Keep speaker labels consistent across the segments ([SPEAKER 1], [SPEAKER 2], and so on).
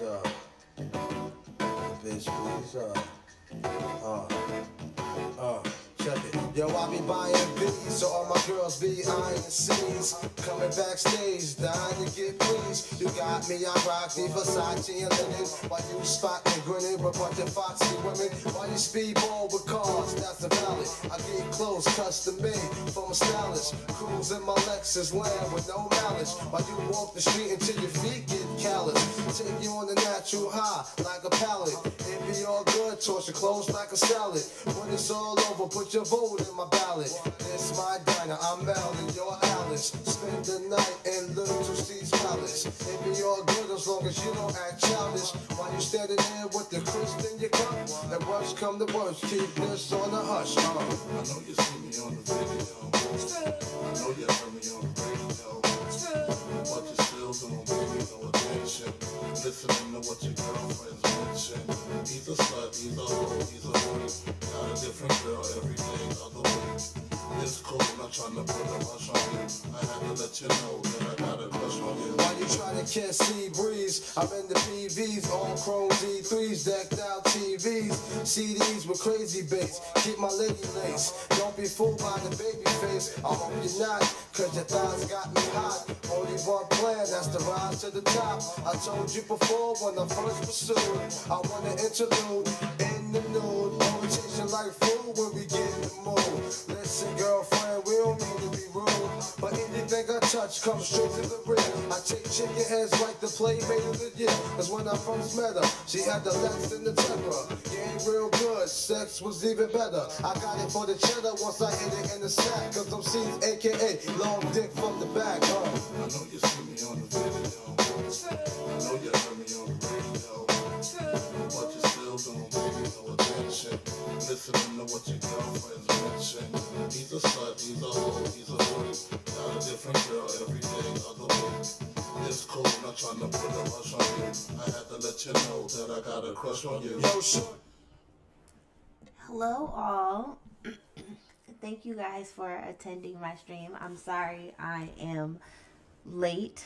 [SPEAKER 1] please, bitch, please, check it. Yo, I be buying V's, so all my girls be eyeing the C's. Coming backstage, dying to get pleased. You got me, I rock the Versace and linen. While you spotting and grinning with a bunch of foxy women. While you speedball with cars, that's a valid. I get clothes custom made from a stylist. Cruise in my Lexus land with no malice. While you walk the street until your feet get callous. Take you on the natural high like a pallet. It be all good, toss your clothes like a salad. When it's all over, put your vote in my ballot. This my diner, I'm Mel and you're Alice. Spend the night in Little Tucci's palace. It be all good as long as you don't act childish. While you standing there with the crisp in your cup. And worst come to worst, keep this on the hush.
[SPEAKER 2] I know you see me on the video. I know you heard me on the radio. But you still don't pay me no attention. Listening to what your girlfriends mention. He's a slut, he's a hoe, he's a freak. Got a different girl every day, other week. It's cool, not trying to put a rush on you. I had to let you know that I got a crush on you.
[SPEAKER 1] While you trying to catch sea breeze, I'm in the PVs, all chrome D3s, decked out TVs, CDs with crazy bass. Keep my lady lace. Don't be fooled by the baby face. I hope you're not, cause your thighs got me hot. Only one plan, that's to rise to the top. I told you before when I first pursued, I want an interlude in the nude. Rotation like food when we get in the mood. Listen, girlfriend, we don't mean to be rude, but anything I touch comes straight to the rear. I take chicken heads like the playmate of the year. Cause when I first met her, she had the Lex and the temper. Game real good, sex was even better. I got it for the cheddar once I hit it in the sack. Cause I'm C's, aka long dick from the back.
[SPEAKER 2] I know you see me on the video. I know you heard me on the radio. But you still don't pay me no attention. Listening to what your girlfriends mention. He's a slut, he's a hoe, he's a freak. Got a different girl every day, other week. It's cool, not trying to put a rush on you. I had to let you know that I got a crush on you.
[SPEAKER 1] Yo, sure.
[SPEAKER 3] Hello all. Thank you guys for attending my stream. I'm sorry I am late.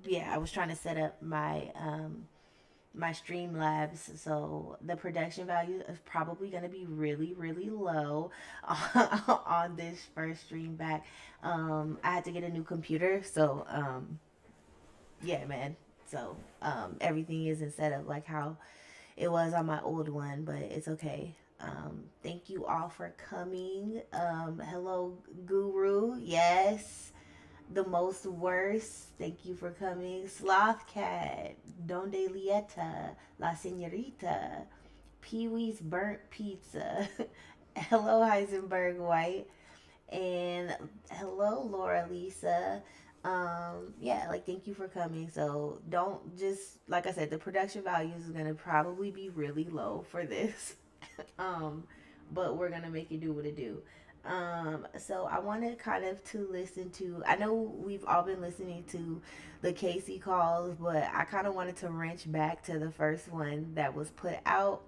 [SPEAKER 3] Yeah, I was trying to set up my my Streamlabs, so the production value is probably going to be really low on this first stream back. I had to get a new computer, so yeah, man. So everything isn't set up like how it was on my old one, but it's okay. Thank you all for coming. Hello, Guru. Yes. The most worst. Thank you for coming. Sloth Cat. Donde Lieta. La Senorita. Pee-wee's Burnt Pizza. Hello, Heisenberg White. And hello, Laura Lisa. Yeah, like, thank you for coming. So don't just, like I said, the production values is gonna probably be really low for this. But we're gonna make it do what it do. So I wanted kind of to listen to, I know we've all been listening to the Casey calls, but I kind of wanted to wrench back to the first one that was put out,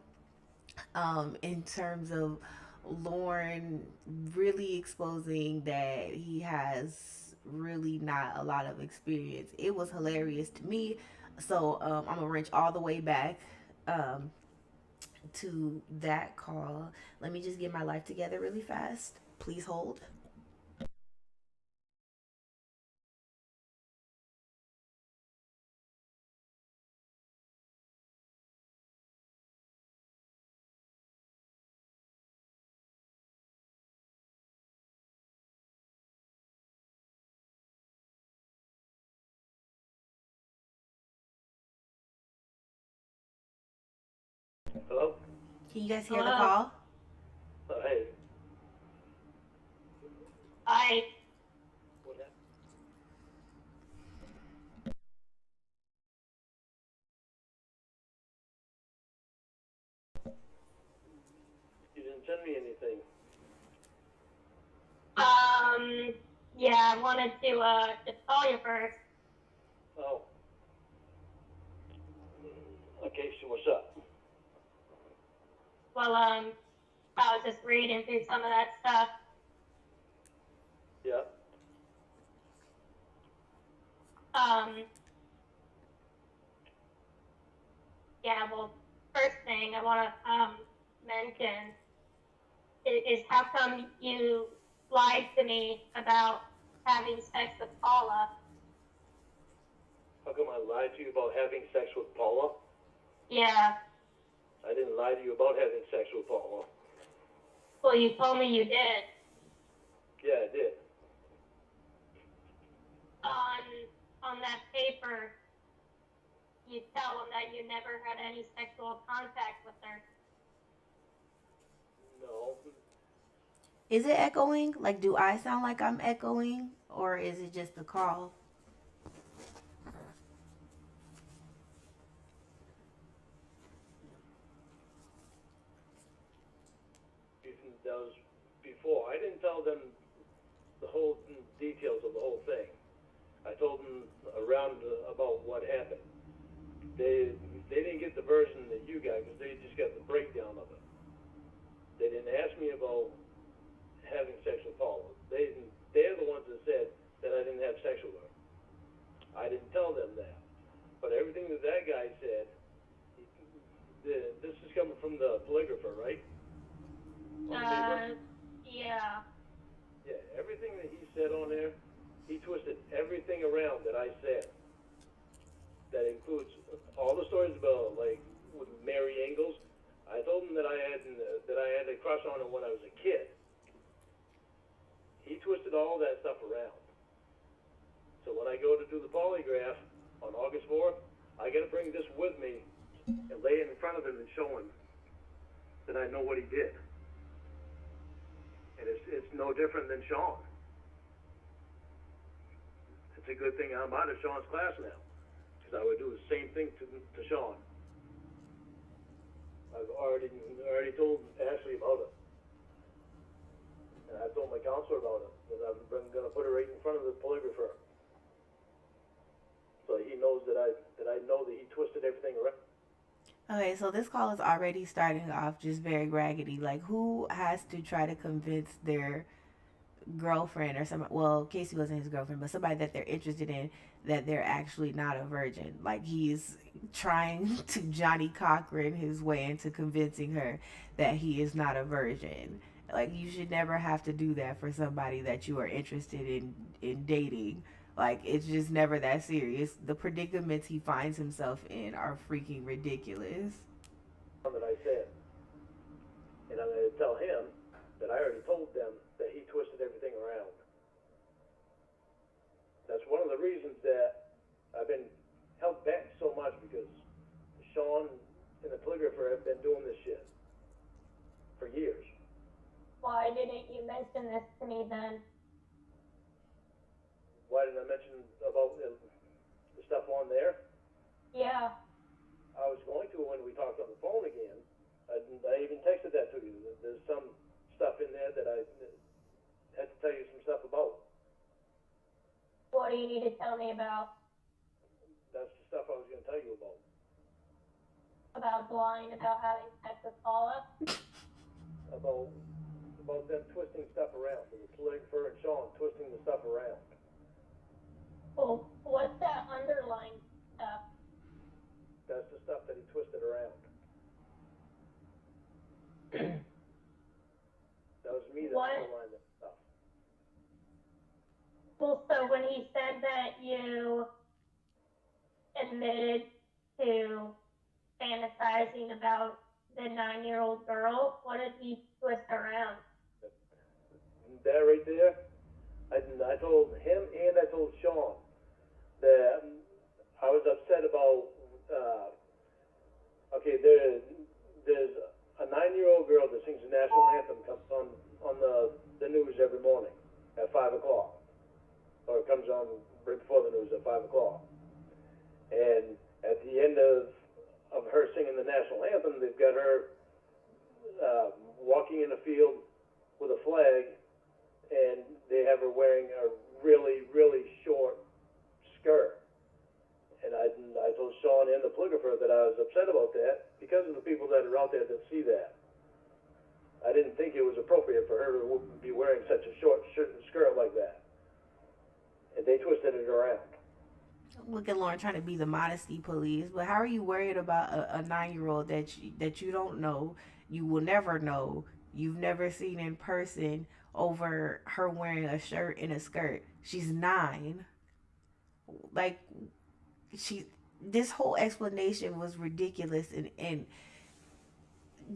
[SPEAKER 3] in terms of Lauren really exposing that he has really not a lot of experience. It was hilarious to me. So, I'm gonna wrench all the way back, to that call. Let me just get my life together really fast. Please hold.
[SPEAKER 4] Hello?
[SPEAKER 3] Can you guys hear the call?
[SPEAKER 4] Hey.
[SPEAKER 5] Hi.
[SPEAKER 4] What happened? You didn't send me anything.
[SPEAKER 5] Yeah, I wanted to just call you first.
[SPEAKER 4] Oh. Okay, so what's up?
[SPEAKER 5] Well, I was just reading through some of that stuff.
[SPEAKER 4] Yeah.
[SPEAKER 5] Um, Yeah, well, first thing I want to mention is how come you lied to me about having sex with Paula?
[SPEAKER 4] How come I lied to you about having sex with Paula?
[SPEAKER 5] Yeah,
[SPEAKER 4] I didn't lie to you about having sex with Paula.
[SPEAKER 5] well, you told me you did.
[SPEAKER 4] Yeah, I did.
[SPEAKER 5] On on that paper, you tell them that you never had any sexual contact with her.
[SPEAKER 4] No.
[SPEAKER 3] Is it echoing? Like, do I sound like I'm echoing? Or is it just the call?
[SPEAKER 4] That was before. I didn't tell them the whole details of the whole thing. I told them around about what happened. They didn't get the version that you got because they just got the breakdown of it. They didn't ask me about having sex with Paula. They're the ones that said that I didn't have sex with her. I didn't tell them that. But everything that that guy said, this is coming from the polygrapher, right? On the paper?
[SPEAKER 5] Yeah.
[SPEAKER 4] Yeah, everything that he said on there, he twisted everything around that I said. That includes all the stories about like with Mary Ingalls. I told him that I had a crush on her when I was a kid. He twisted all that stuff around. So when I go to do the polygraph on August 4th, I got to bring this with me and lay it in front of him and show him that I know what he did. And it's no different than Sean. It's a good thing I'm out of Sean's class now, because I would do the same thing to Sean. I've already told Ashley about it. And I told my counselor about it, that I'm going to put it right in front of the polygrapher. So he knows that I know that he twisted everything around.
[SPEAKER 3] Okay, so this call is already starting off just very raggedy. Like, who has to try to convince their girlfriend or somebody, well, Casey wasn't his girlfriend, but somebody that they're interested in, that they're actually not a virgin? Like, he's trying to Johnny Cochran his way into convincing her that he is not a virgin. Like, you should never have to do that for somebody that you are interested in dating. Like, it's just never that serious. The predicaments he finds himself in are freaking ridiculous.
[SPEAKER 4] That I said. And I'm going to tell him that I already told them that he twisted everything around. That's one of the reasons that I've been held back so much, because Sean and the polygrapher have been doing this shit for years.
[SPEAKER 5] Why didn't you mention this to me then?
[SPEAKER 4] Why didn't I mention about the stuff on there?
[SPEAKER 5] Yeah.
[SPEAKER 4] I was going to when we talked on the phone again. I even texted that to you. There's some stuff in there that I had to tell you some stuff about.
[SPEAKER 5] What do you need to tell me about?
[SPEAKER 4] That's the stuff I was going to tell you about.
[SPEAKER 5] About lying about having sex with Paula?
[SPEAKER 4] About them twisting stuff around. The polygrapher and Sean twisting the stuff around.
[SPEAKER 5] Well, what's that underlying stuff?
[SPEAKER 4] That's the stuff that he twisted around. That was me that underlined that stuff.
[SPEAKER 5] Well, so when he said that you admitted to fantasizing about the 9-year-old girl, what did he twist around?
[SPEAKER 4] That right there, I told him and I told Sean that I was upset about, okay, there's a 9-year-old girl that sings the national anthem, comes on the news every morning at 5 o'clock. Or it comes on right before the news at 5 o'clock. And at the end of her singing the national anthem, they've got her walking in a field with a flag, and they have her wearing a really, really short skirt. And I told Sean and the polygrapher that I was upset about that because of the people that are out there that see that. I didn't think it was appropriate for her to be wearing such a short skirt like that. And they twisted it around.
[SPEAKER 3] Look at Lauren trying to be the modesty police, but how are you worried about a 9 year old that you don't know, you will never know, you've never seen in person over her wearing a shirt and a skirt? She's 9. Like she, this whole explanation was ridiculous and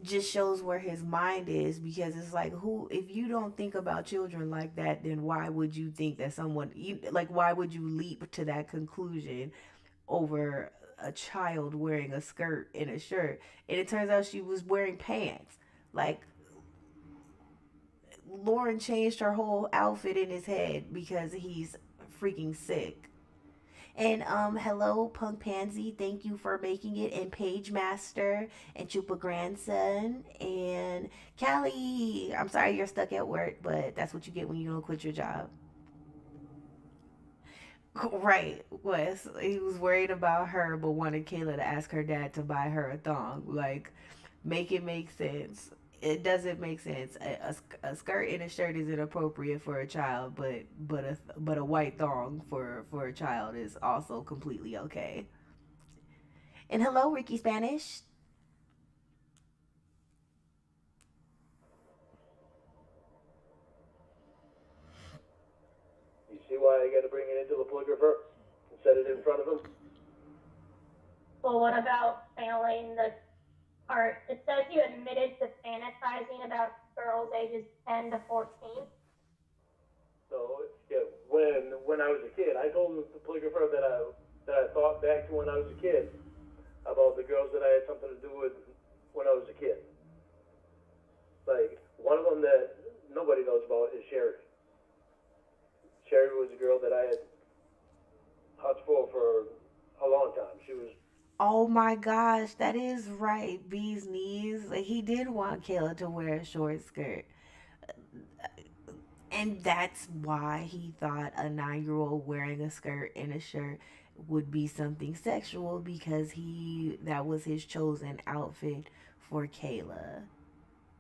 [SPEAKER 3] just shows where his mind is, because it's like, who, if you don't think about children like that, then why would you think that someone like, why would you leap to that conclusion over a child wearing a skirt and a shirt? And it turns out she was wearing pants. Like, Lauren changed her whole outfit in his head because he's freaking sick. And hello, Punk Pansy. Thank you for making it. And Page Master and Chupa Grandson and Callie. I'm sorry you're stuck at work, but that's what you get when you don't quit your job. Right, Wes. He was worried about her, but wanted Kayla to ask her dad to buy her a thong. Like, make it make sense. It doesn't make sense. A skirt and a shirt is inappropriate for a child, but a white thong for a child is also completely okay. And hello, Ricky Spanish.
[SPEAKER 4] You see why I got to bring it into the polygrapher and set it in front of him?
[SPEAKER 5] Well, what about failing the part? It says you admitted to fantasizing about girls ages 10 to 14.
[SPEAKER 4] So yeah, when I was a kid, I told the polygrapher that I thought back to when I was a kid about the girls that I had something to do with when I was a kid. Like, one of them that nobody knows about is Sherry. Sherry was a girl that I had hots for a long time. She was.
[SPEAKER 3] Oh my gosh, that is right. B's knees. Like, he did want Kayla to wear a short skirt. And that's why he thought a 9 year old wearing a skirt and a shirt would be something sexual, because that was his chosen outfit for Kayla.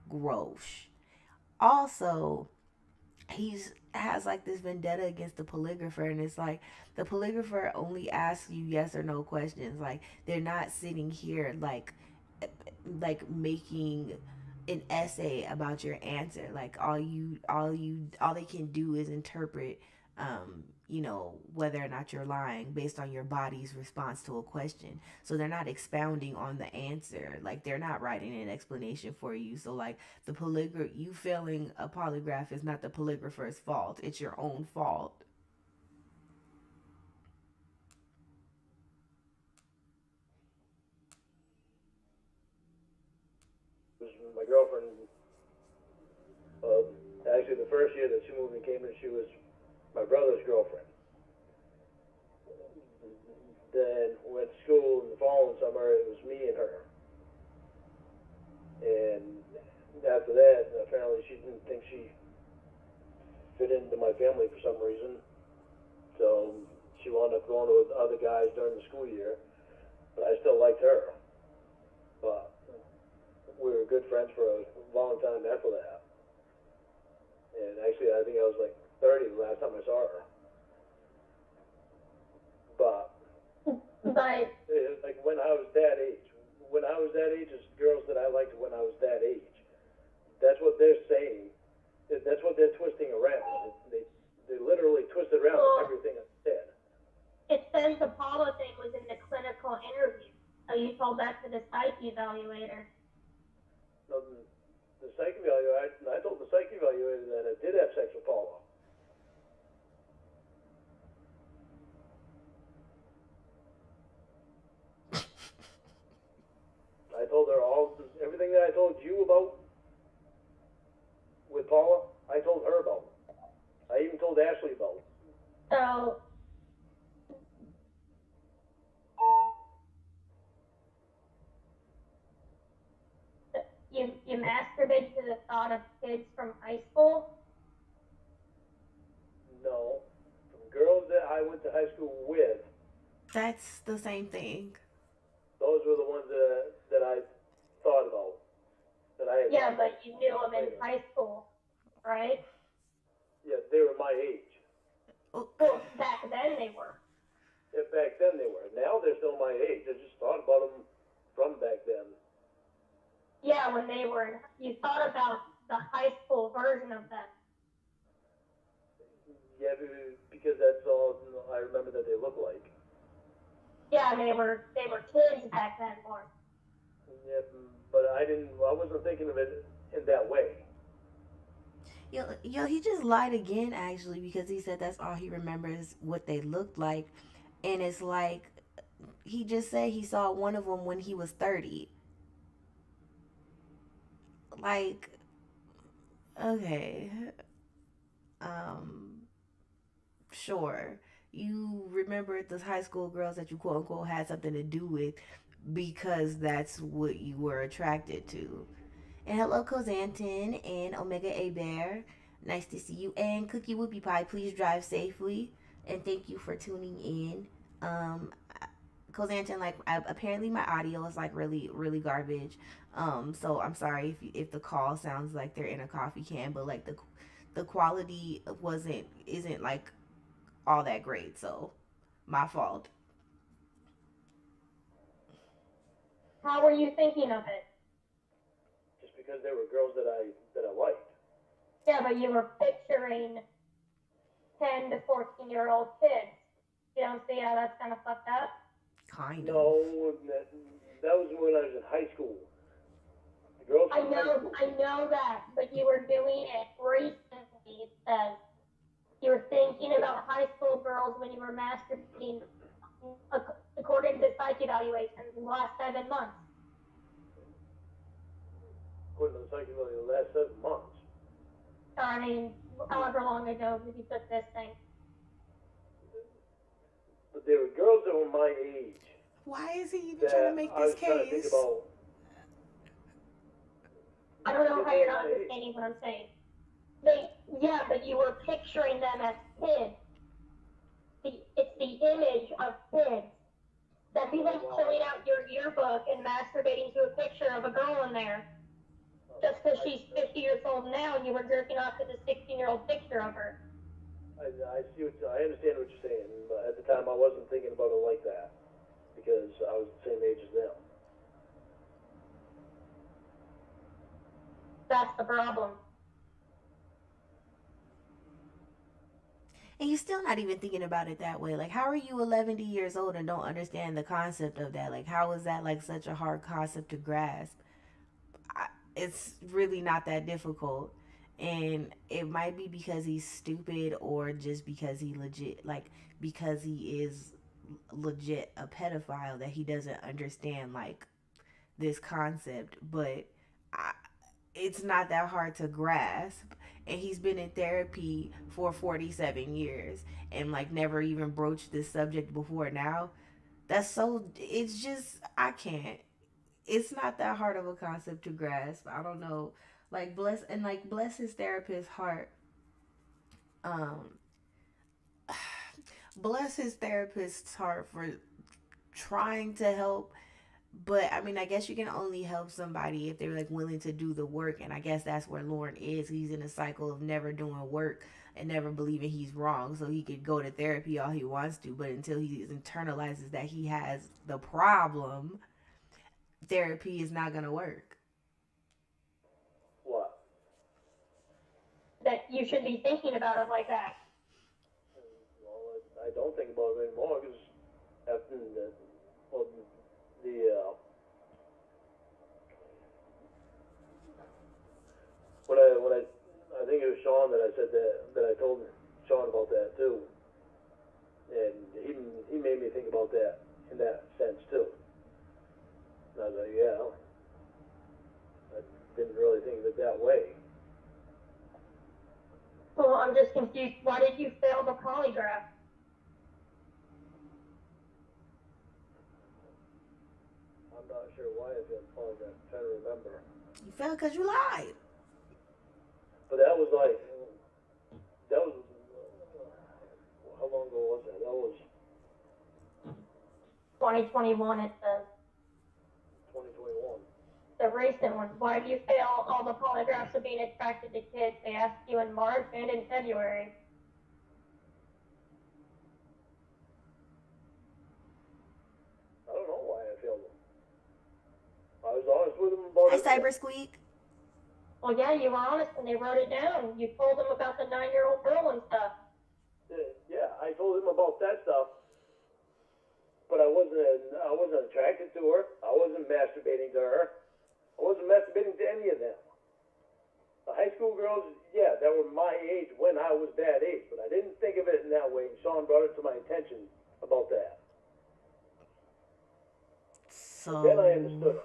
[SPEAKER 3] Gross. Also, he's has like this vendetta against the polygrapher, and it's like the polygrapher only asks you yes or no questions. Like, they're not sitting here like making an essay about your answer. Like, all they can do is interpret, whether or not you're lying based on your body's response to a question. So they're not expounding on the answer. Like, they're not writing an explanation for you. So like, you failing a polygraph is not the polygrapher's fault. It's your own fault.
[SPEAKER 4] Was my girlfriend. Uh, Actually, the first year that she moved in Cambridge, she was my brother's girlfriend. Then went to school in the following summer. It was me and her. And after that, apparently she didn't think she fit into my family for some reason. So she wound up going with other guys during the school year. But I still liked her. But we were good friends for a long time after that. And actually, I think I was like 30 the last time I saw her. But like, when I was that age, it's girls that I liked when I was that age. That's what they're saying. That's what they're twisting around. They literally twisted around everything I said.
[SPEAKER 5] It says the Paula thing was in the clinical interview. So you told that to the psych evaluator.
[SPEAKER 4] No, the psych evaluator, I told the psych evaluator that I did have sex with Paula. I told her everything that I told you about with Paula, I told her about. I even told Ashley about.
[SPEAKER 5] So you masturbate to the thought of kids from high school?
[SPEAKER 4] No. From girls that I went to high school with,
[SPEAKER 3] That's the same thing.
[SPEAKER 4] those were the ones that I thought about. That I had.
[SPEAKER 5] Yeah, but you knew them in high school, right?
[SPEAKER 4] Yeah, they were my age.
[SPEAKER 5] Well, back then they were.
[SPEAKER 4] If back then they were. Now they're still my age. I just thought about them from back then.
[SPEAKER 5] Yeah, when they were, you thought about the high school version of them.
[SPEAKER 4] Yeah, because that's all I remember that they look like.
[SPEAKER 5] Yeah, they were kids back then more.
[SPEAKER 4] Yeah, but I wasn't thinking of it in that way.
[SPEAKER 3] He just lied again actually because he said that's all he remembers what they looked like, and it's like he just said he saw one of them when he was 30. Like, okay, um, sure, you remember the high school girls that you quote unquote had something to do with because that's what you were attracted to. And hello, Kozantin and Omega A Bear. Nice to see you. And Cookie Whoopie Pie, please drive safely. And thank you for tuning in. Um, Kozantin, like, apparently my audio is like really, really garbage. So I'm sorry if the call sounds like they're in a coffee can, but like the quality isn't like all that great. So my fault.
[SPEAKER 5] How were you thinking of it?
[SPEAKER 4] Just because they were girls that I liked.
[SPEAKER 5] Yeah, but you were picturing 10 to 14-year-old kids. You don't see how that's kind of fucked up?
[SPEAKER 3] Kind of.
[SPEAKER 4] No, that was when I was in high school. The girls.
[SPEAKER 5] I know that, but you were doing it recently. It says you were thinking about high school girls when you were masturbating, according to psych evaluations in the last 7 months.
[SPEAKER 4] According to the psych evaluation, the last 7 months.
[SPEAKER 5] I mean, however long ago you took this thing.
[SPEAKER 4] But there were girls that were my age.
[SPEAKER 3] Why is he even trying to make this
[SPEAKER 4] trying to think
[SPEAKER 3] case?
[SPEAKER 4] about,
[SPEAKER 5] I don't know how you're not understanding what I'm saying. But you were picturing them as kids. It's the image of kids. That'd be like pulling out your yearbook and masturbating to a picture of a girl in there. Just because she's 50 years old now and you were jerking off to the 16-year-old picture of her.
[SPEAKER 4] I understand what you're saying, but at the time I wasn't thinking about it like that because I was the same age as them.
[SPEAKER 5] That's the problem.
[SPEAKER 3] And you're still not even thinking about it that way. Like, how are you 11 years old and don't understand the concept of that? Like, how is that like such a hard concept to grasp? It's really not that difficult. And it might be because he's stupid or just because because he is legit a pedophile that he doesn't understand like this concept. But I, it's not that hard to grasp, and he's been in therapy for 47 years and like never even broached this subject before now. It's just I can't. It's not that hard of a concept to grasp. I don't know. Like bless his therapist's heart. Um Bless his therapist's heart for trying to help. But I mean, I guess you can only help somebody if they're like willing to do the work, and I guess that's where Lauren is. He's in a cycle of never doing work and never believing he's wrong, so he could go to therapy all he wants to, but until he internalizes that he has the problem, therapy is not gonna work.
[SPEAKER 4] What?
[SPEAKER 5] That you should be thinking about it like that.
[SPEAKER 4] Well, I don't think about it anymore because after when I think it was Sean that I said that I told Sean about that too, and he made me think about that in that sense too. And I was like, yeah, I didn't really think of it that way.
[SPEAKER 5] Well, I'm just confused. Why did you fail the polygraph?
[SPEAKER 4] I'm not sure why I feel polygraph. I'm trying to remember.
[SPEAKER 3] You failed because you lied.
[SPEAKER 4] But that was how long ago was that? That was
[SPEAKER 5] 2021, it says.
[SPEAKER 4] 2021.
[SPEAKER 5] The recent one. Why did you fail all the polygraphs of being attracted to kids? They asked you in March and in February.
[SPEAKER 4] was honest with them about
[SPEAKER 3] Hi,
[SPEAKER 4] it.
[SPEAKER 3] Cyber Squeak.
[SPEAKER 5] Well, yeah, you were honest and they wrote it down. You told them about the 9-year-old girl and stuff.
[SPEAKER 4] Yeah, I told him about that stuff, but I wasn't attracted to her. I wasn't masturbating to her. I wasn't masturbating to any of them. The high school girls, yeah, that were my age when I was that age, but I didn't think of it in that way, and Sean brought it to my attention about that.
[SPEAKER 3] So
[SPEAKER 4] Then I understood it.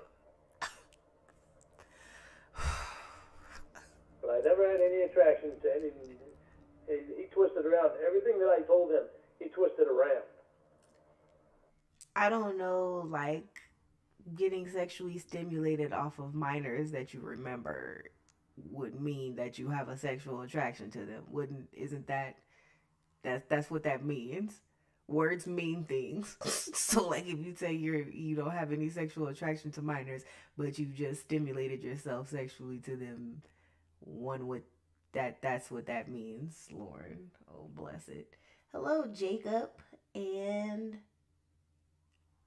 [SPEAKER 4] But I never had any attraction to any. He twisted around everything that I told him. He twisted around.
[SPEAKER 3] I don't know, like getting sexually stimulated off of minors that you remember would mean that you have a sexual attraction to them. Wouldn't isn't that's what that means? Words mean things. So like if you say you don't have any sexual attraction to minors, but you just stimulated yourself sexually to them, one would that's what that means, Lauren. Oh bless it. Hello, Jacob, and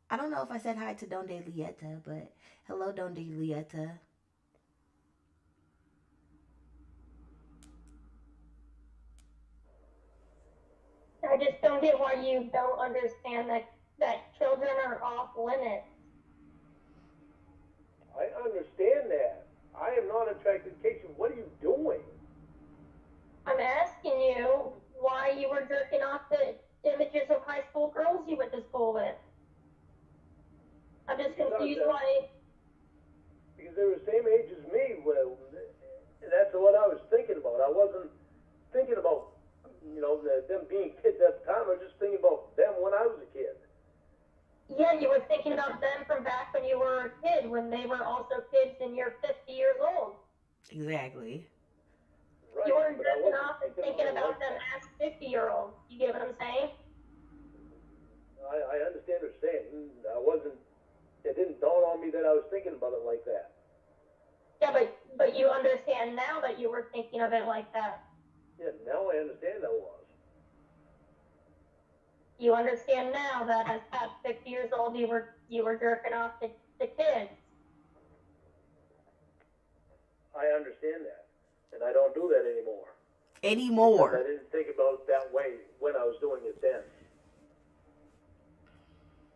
[SPEAKER 3] I don't know if I said hi to Donde Lieta, but hello, Donde Lieta.
[SPEAKER 5] I just don't get why you don't understand that children are off limits.
[SPEAKER 4] I understand that. I am not attracted. Casey, what are you doing?
[SPEAKER 5] I'm asking you why you were jerking off the images of high school girls you went to school with. I'm just confused why.
[SPEAKER 4] Because they were the same age as me. Well, that's what I was thinking about. I wasn't thinking about, them being kids at the time. I was just thinking about them when I was a kid.
[SPEAKER 5] Yeah, you were thinking about them from back when you were a kid, when they were also kids and you're 50 years old.
[SPEAKER 3] Exactly.
[SPEAKER 4] Right,
[SPEAKER 5] you weren't
[SPEAKER 4] but I
[SPEAKER 5] jerking
[SPEAKER 4] wasn't
[SPEAKER 5] off and thinking about them as 50-year-olds. You get what I'm saying?
[SPEAKER 4] I understand what you're saying. It didn't dawn on me that I was thinking about it like that.
[SPEAKER 5] Yeah, but you understand now that you were thinking of it like that.
[SPEAKER 4] Yeah, now I understand that was.
[SPEAKER 5] You understand now that at 50 years old you were jerking off to kids.
[SPEAKER 4] I understand that. And I don't do that anymore.
[SPEAKER 3] Anymore.
[SPEAKER 4] Because I didn't think about it that way when I was doing it then.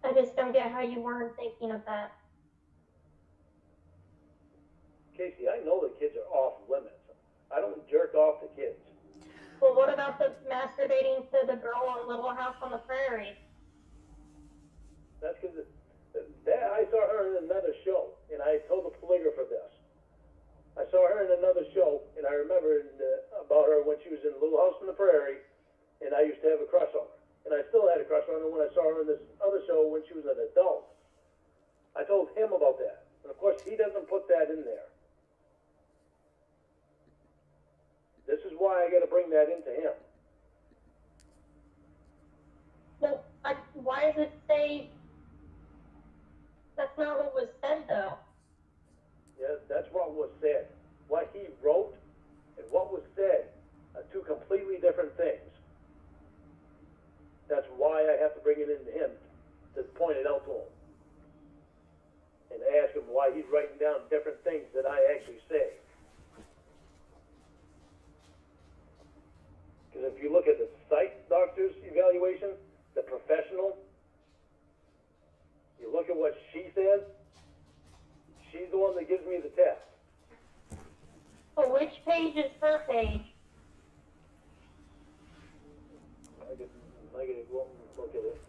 [SPEAKER 5] I just don't get how you weren't thinking of that.
[SPEAKER 4] Casey, I know the kids are off limits. I don't jerk off to kids.
[SPEAKER 5] Well, what about the masturbating to the girl on Little House on the Prairie?
[SPEAKER 4] That's because I saw her in another show, and I told the polygrapher this. I saw her in another show, and I remember about her when she was in Little House on the Prairie, and I used to have a crush on her. And I still had a crush on her when I saw her in this other show when she was an adult. I told him about that. And of course, he doesn't put that in there. This is why I got to bring that into him.
[SPEAKER 5] Well, why does it say that's not what was said, though?
[SPEAKER 4] Yeah, that's what was said. What he wrote and what was said are two completely different things. That's why I have to bring it into him to point it out to him. And ask him why he's writing down different things that I actually say. Because if you look at the psych doctor's evaluation, the professional, you look at what she says, she's the one that gives me the test.
[SPEAKER 5] Well, which page is her page?
[SPEAKER 4] I could go and look at it.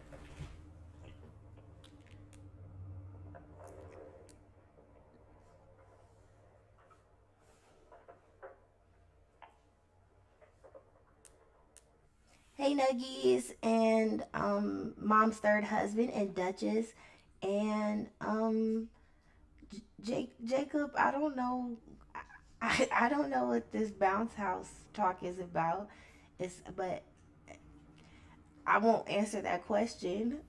[SPEAKER 3] Hey Nuggies and Mom's third husband and Duchess and Jacob. I don't know. I don't know what this bounce house talk is about. But I won't answer that question.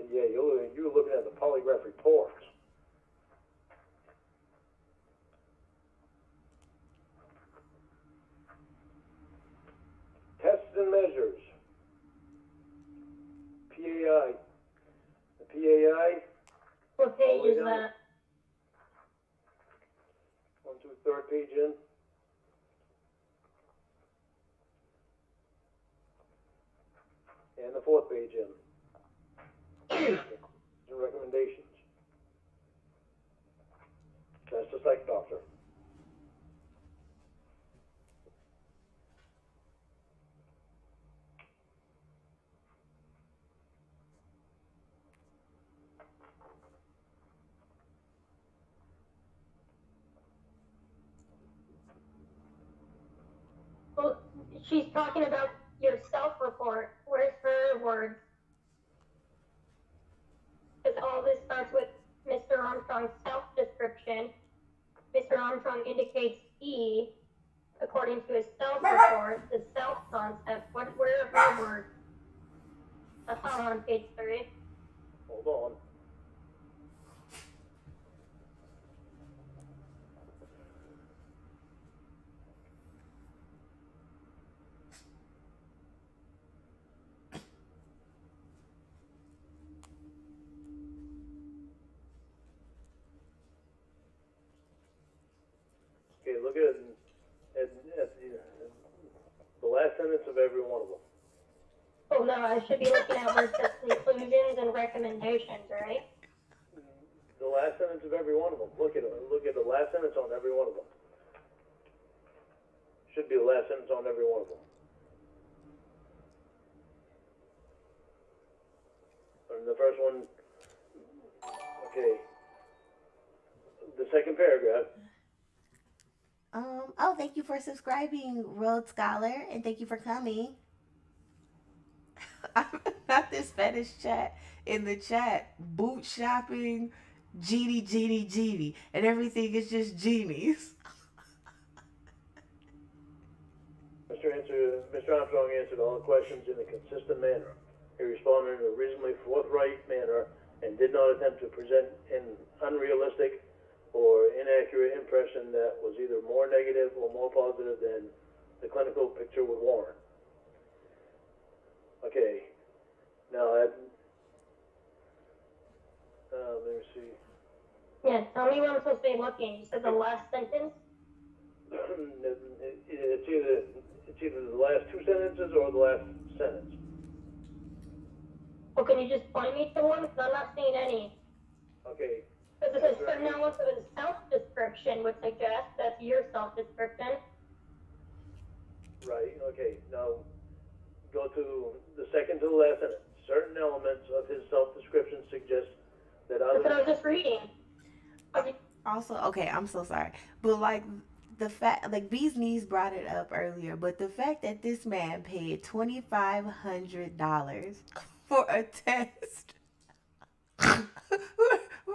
[SPEAKER 4] Yeah, you're looking at the polygraph reports. Tests and measures. PAI. The PAI.
[SPEAKER 5] What page is that?
[SPEAKER 4] 1, 2, 3rd page in. And the 4th page in. And recommendations. That's the psych doctor.
[SPEAKER 5] Well, she's talking about your self-report. Where's her words? Because all this starts with Mr. Armstrong's self-description. Mr. Armstrong indicates E, according to his self-report, the self-concept. Where are her words? That's not on page 3.
[SPEAKER 4] Hold on. Okay, look at the last sentence of every one of them.
[SPEAKER 5] Oh no, I should be looking at where it says conclusions and recommendations, right?
[SPEAKER 4] The last sentence of every one of them. Look at the last sentence on every one of them. Should be the last sentence on every one of them. And the first one, okay. The second paragraph.
[SPEAKER 3] Oh, thank you for subscribing, Road Scholar, and thank you for coming. I'm not this fetish chat in the chat. Boot shopping, genie, and everything is just genies.
[SPEAKER 4] Mr. Armstrong answered all the questions in a consistent manner. He responded in a reasonably forthright manner and did not attempt to present an unrealistic or inaccurate impression that was either more negative or more positive than the clinical picture would warrant. Okay, now let me see.
[SPEAKER 5] Yeah, tell me where I'm supposed to be looking. You said the last sentence?
[SPEAKER 4] It's either the last 2 sentences or the last sentence.
[SPEAKER 5] Well, can you just point me to one? Because I'm not seeing any.
[SPEAKER 4] Okay.
[SPEAKER 5] Because it says certain elements of his self-description would suggest that's your self-description.
[SPEAKER 4] Right, okay. Now, go to the second to the last sentence. Certain elements of his self-description suggest that others...
[SPEAKER 5] That's what I was just reading.
[SPEAKER 3] Also, okay, I'm so sorry. But like the fact, like Bee's Knees brought it up earlier, but the fact that this man paid $2,500 for a test for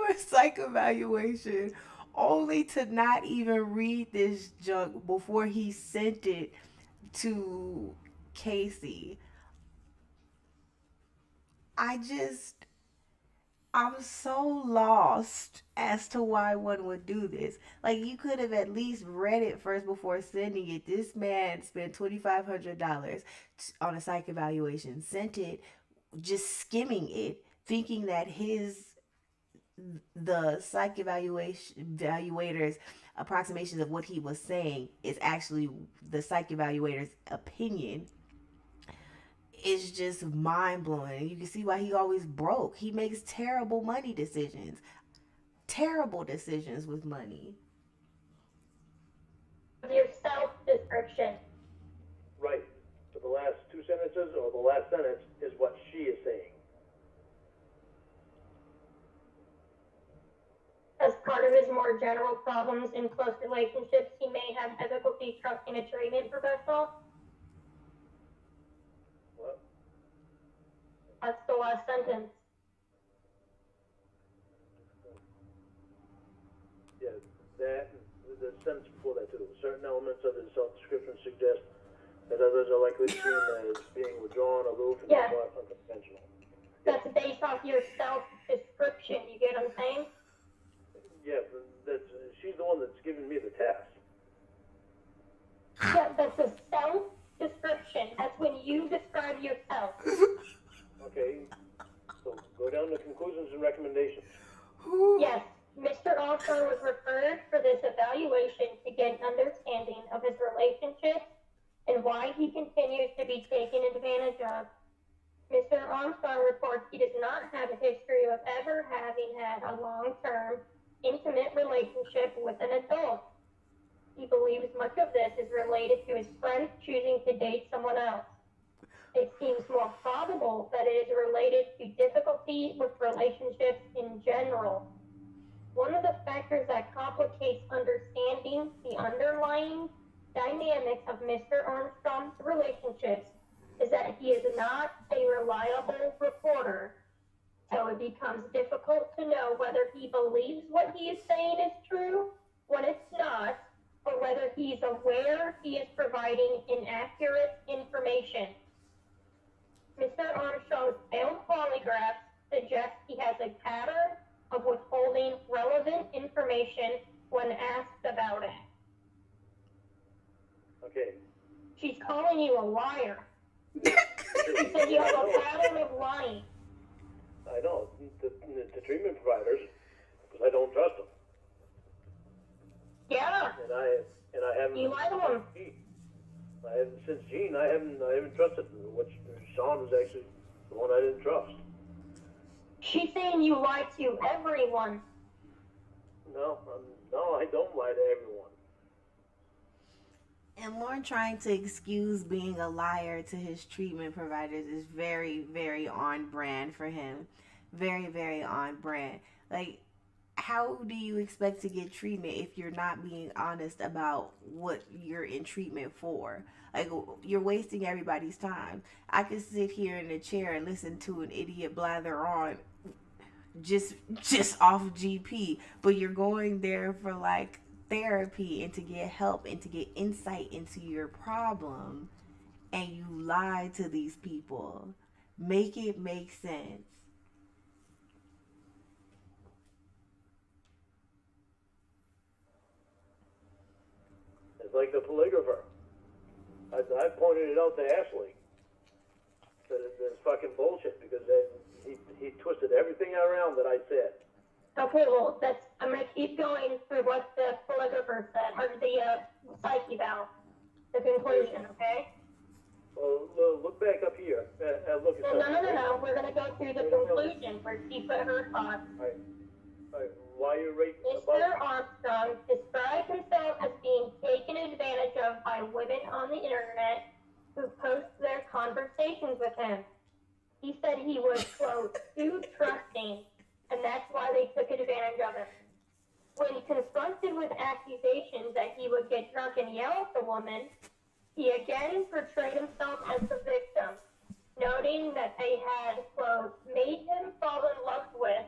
[SPEAKER 3] a psych evaluation, only to not even read this junk before he sent it to Casey. I'm so lost as to why one would do this. Like, you could have at least read it first before sending it. This man spent $2,500 on a psych evaluation, sent it, just skimming it, thinking that the psych evaluator's approximations of what he was saying is actually the psych evaluator's opinion. Is just mind-blowing. You can see why he always broke. He makes terrible money decisions. Terrible decisions with money.
[SPEAKER 5] Your self-description.
[SPEAKER 4] Right. So the last 2 sentences or the last sentence is what she is saying.
[SPEAKER 5] As part of his more general problems in close relationships, he may have difficulty trusting a treatment professional.
[SPEAKER 4] What?
[SPEAKER 5] That's the last sentence.
[SPEAKER 4] Yeah, that, the sentence before that too. Certain elements of his self-description suggest that others are likely to see him as being withdrawn, aloof, and unconventional.
[SPEAKER 5] That's based off your self-description, you get what I'm saying?
[SPEAKER 4] Yeah, she's the one that's giving me the test.
[SPEAKER 5] Yeah, that's a self-description. That's when you describe yourself.
[SPEAKER 4] Okay, so go down to conclusions and recommendations.
[SPEAKER 5] Yes, Mr. Armstrong was referred for this evaluation to get an understanding of his relationships and why he continues to be taken advantage of. Mr. Armstrong reports he does not have a history of ever having had a long-term, intimate relationship with an adult. He believes much of this is related to his friend choosing to date someone else. It seems more probable that it is related to difficulty with relationships in general. One of the factors that complicates understanding the underlying dynamics of Mr. Armstrong's relationships is that he is not a reliable reporter, so it becomes difficult to know whether he believes what he is saying is true when it's not, or whether he's aware he is providing inaccurate information. Mr. Armstrong's failed polygraphs suggest he has a pattern of withholding relevant information when asked about it.
[SPEAKER 4] Okay.
[SPEAKER 5] She's calling you a liar. She said you have a pattern of lying.
[SPEAKER 4] I know, the treatment providers, because I don't trust them.
[SPEAKER 5] Yeah.
[SPEAKER 4] And I haven't.
[SPEAKER 5] You lie to them.
[SPEAKER 4] Since Gene, I haven't trusted them. Which Sean was actually the one I didn't trust.
[SPEAKER 5] She's saying you lie to everyone.
[SPEAKER 4] No, I don't lie to everyone.
[SPEAKER 3] And Lauren trying to excuse being a liar to his treatment providers is very, very on brand for him. Very, very on brand. Like, how do you expect to get treatment if you're not being honest about what you're in treatment for? Like, you're wasting everybody's time. I could sit here in a chair and listen to an idiot blather on just off GP, but you're going there for like therapy and to get help and to get insight into your problem, and you lie to these people. Make it make sense.
[SPEAKER 4] It's like the polygrapher. I pointed it out to Ashley. That it's fucking bullshit because he twisted everything around that I said.
[SPEAKER 5] Okay, well, I'm going to keep going through what the polygrapher said, or the psych eval, the conclusion, okay?
[SPEAKER 4] Well, look back up here. Look at
[SPEAKER 5] No. We're going to go through the conclusion where she put her thoughts.
[SPEAKER 4] All right. Why are you rating
[SPEAKER 5] Mr. Armstrong described himself as being taken advantage of by women on the internet who post their conversations with him. He said he was, quote, too trusting, and that's why they took advantage of him. When confronted with accusations that he would get drunk and yell at the woman, he again portrayed himself as the victim, noting that they had, quote, made him fall in love with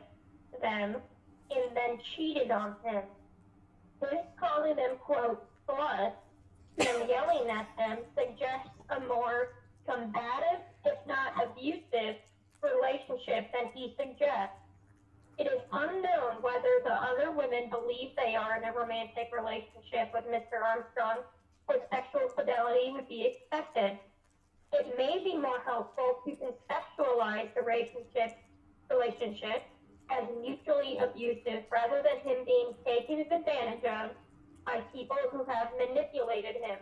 [SPEAKER 5] them and then cheated on him. This calling them, quote, sluts and yelling at them suggests a more combative, if not abusive, relationship than he suggests. It is unknown whether the other women believe they are in a romantic relationship with Mr. Armstrong or sexual fidelity would be expected. It may be more helpful to conceptualize the relationship as mutually abusive rather than him being taken advantage of by people who have manipulated him.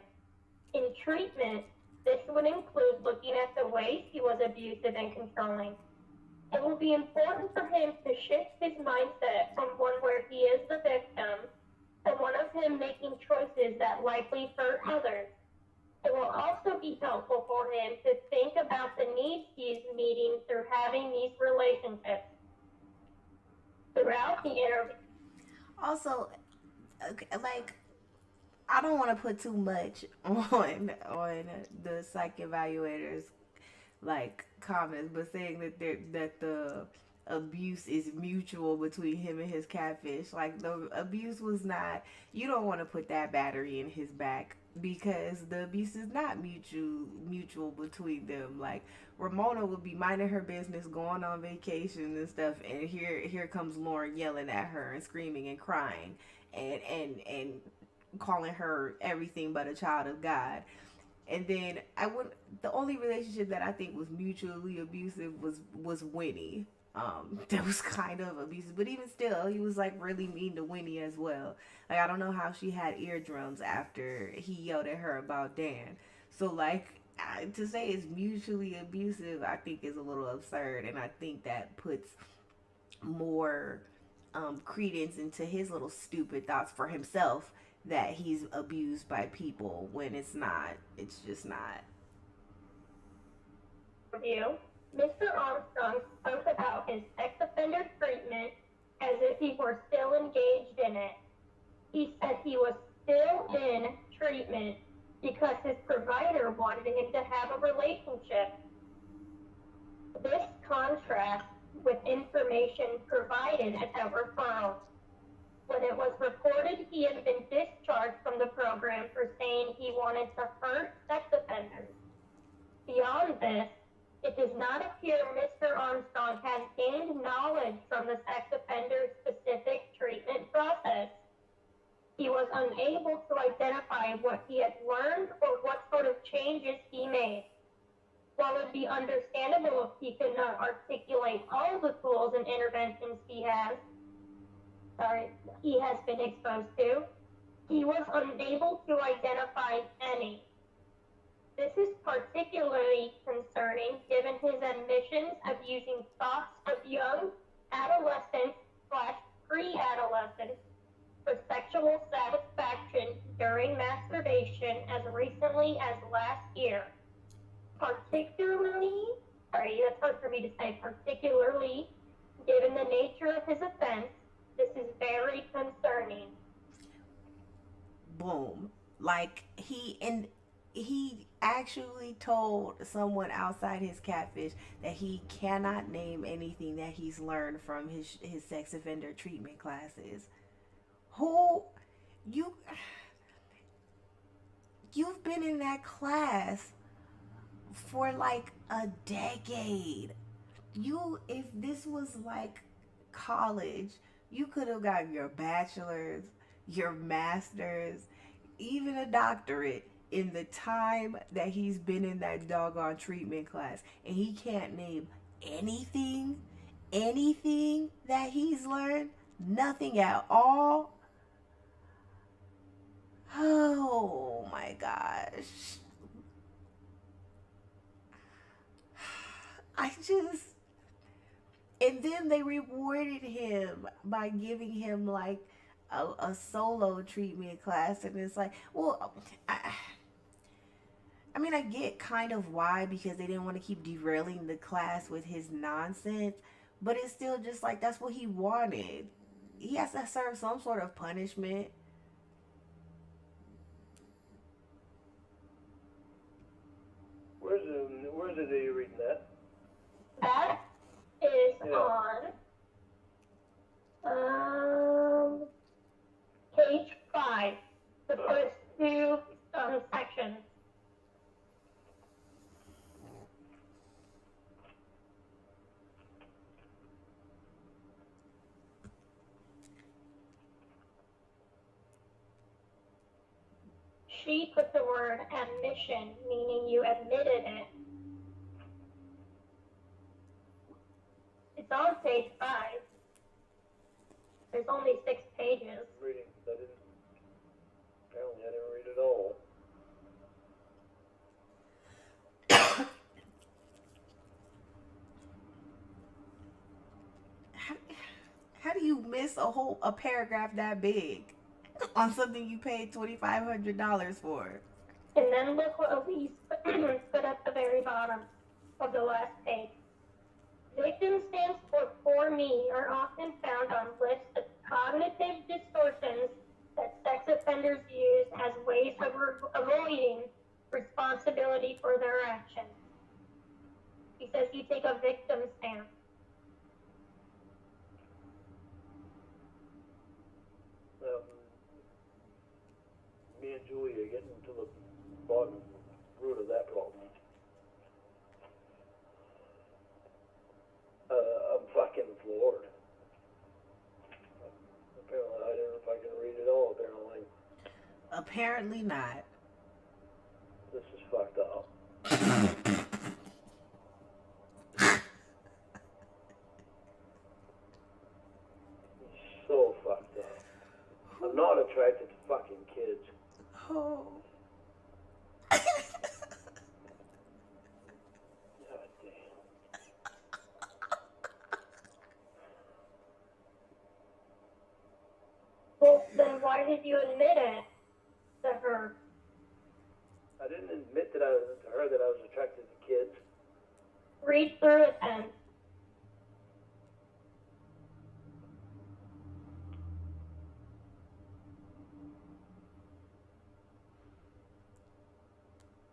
[SPEAKER 5] In treatment, this would include looking at the ways he was abusive and controlling. It will be important for him to shift his mindset from one where he is the victim to one of him making choices that likely hurt others. It will also be helpful for him to think about the needs he is meeting through having these relationships. Throughout the interview.
[SPEAKER 3] Also, like, I don't want to put too much on the psych evaluators like comments, but saying that the abuse is mutual between him and his catfish. Like, the abuse was not, you don't want to put that battery in his back because the abuse is not mutual between them. Like Ramona would be minding her business, going on vacation and stuff, and here comes Lauren yelling at her and screaming and crying and calling her everything but a child of God. And then I would the only relationship that I think was mutually abusive was Winnie. That was kind of abusive, but even still, he was like really mean to Winnie as well. Like I don't know how she had eardrums after he yelled at her about Dan. So like to say it's mutually abusive, I think is a little absurd, and I think that puts more credence into his little stupid thoughts for himself that he's abused by people when it's not. It's just not.
[SPEAKER 5] Review, Mr. Armstrong spoke about his sex offender treatment as if he were still engaged in it. He said he was still in treatment because his provider wanted him to have a relationship. This contrasts with information provided at the referral. When it was reported he had been discharged from the program for saying he wanted to hurt sex offenders. Beyond this, it does not appear Mr. Armstrong has gained knowledge from the sex offender specific treatment process. He was unable to identify what he had learned or what sort of changes he made. While it would be understandable if he could not articulate all the tools and interventions he has been exposed to, he was unable to identify any. This is particularly concerning given his admissions of using thoughts of young adolescents / pre-adolescents for sexual satisfaction during masturbation as recently as last year. That's hard for me to say, particularly given the nature of his offense, this is very concerning.
[SPEAKER 3] Boom. Like he actually told someone outside his catfish that he cannot name anything that he's learned from his sex offender treatment classes. Who you you've been in that class for like a decade. If this was like college, you could have got your bachelor's, your master's, even a doctorate in the time that he's been in that doggone treatment class, and he can't name anything that he's learned, nothing at all. Oh my gosh. I just and then they rewarded him by giving him like a solo treatment class, and it's like, well, I mean, I get kind of why, because they didn't want to keep derailing the class with his nonsense, but it's still just like that's what he wanted. He has to serve some sort of punishment.
[SPEAKER 4] Where's it that you're reading that?
[SPEAKER 5] That is on page 5, the first two sections. She put the word admission, meaning you admitted it. It's on page 5. There's only 6 pages.
[SPEAKER 4] Reading, apparently I didn't read it all.
[SPEAKER 3] How do you miss a paragraph that big on something you paid $2,500 for?
[SPEAKER 5] And then look what Elise put at the very bottom of the last page. Victim stands for me are often found on lists of cognitive distortions that sex offenders use as ways of avoiding responsibility for their actions. He says you take a victim stance.
[SPEAKER 4] Me and Julie are getting to the
[SPEAKER 3] Apparently not.
[SPEAKER 4] This is fucked up. So fucked up. I'm not attracted to fucking kids.
[SPEAKER 3] Oh.
[SPEAKER 4] God damn.
[SPEAKER 5] Well, then why did you admit it to her?
[SPEAKER 4] I didn't admit to her that I was attracted to kids.
[SPEAKER 5] Read through it then.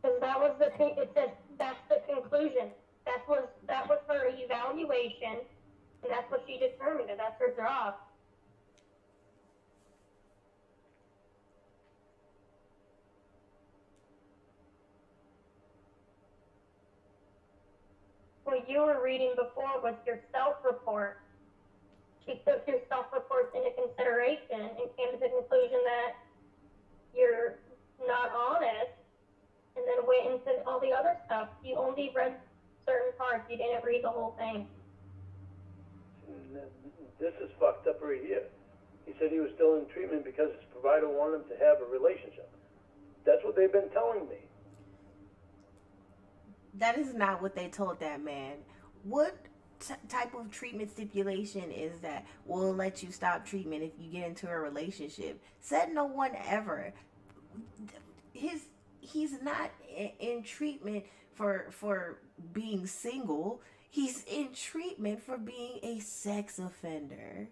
[SPEAKER 5] Because that was the thing. It said that's the conclusion. That was her evaluation, and that's what she determined, and that's her job. What you were reading before was your self-report. She took your self-report into consideration and came to the conclusion that you're not honest, and then went into all the other stuff. You only read certain parts. You didn't read the whole thing.
[SPEAKER 4] This is fucked up right here. He said he was still in treatment because his provider wanted him to have a relationship. That's what they've been telling me.
[SPEAKER 3] That is not what they told that man. What type of treatment stipulation is that? We'll let you stop treatment if you get into a relationship. Said no one ever. He's not in treatment for being single. He's in treatment for being a sex offender.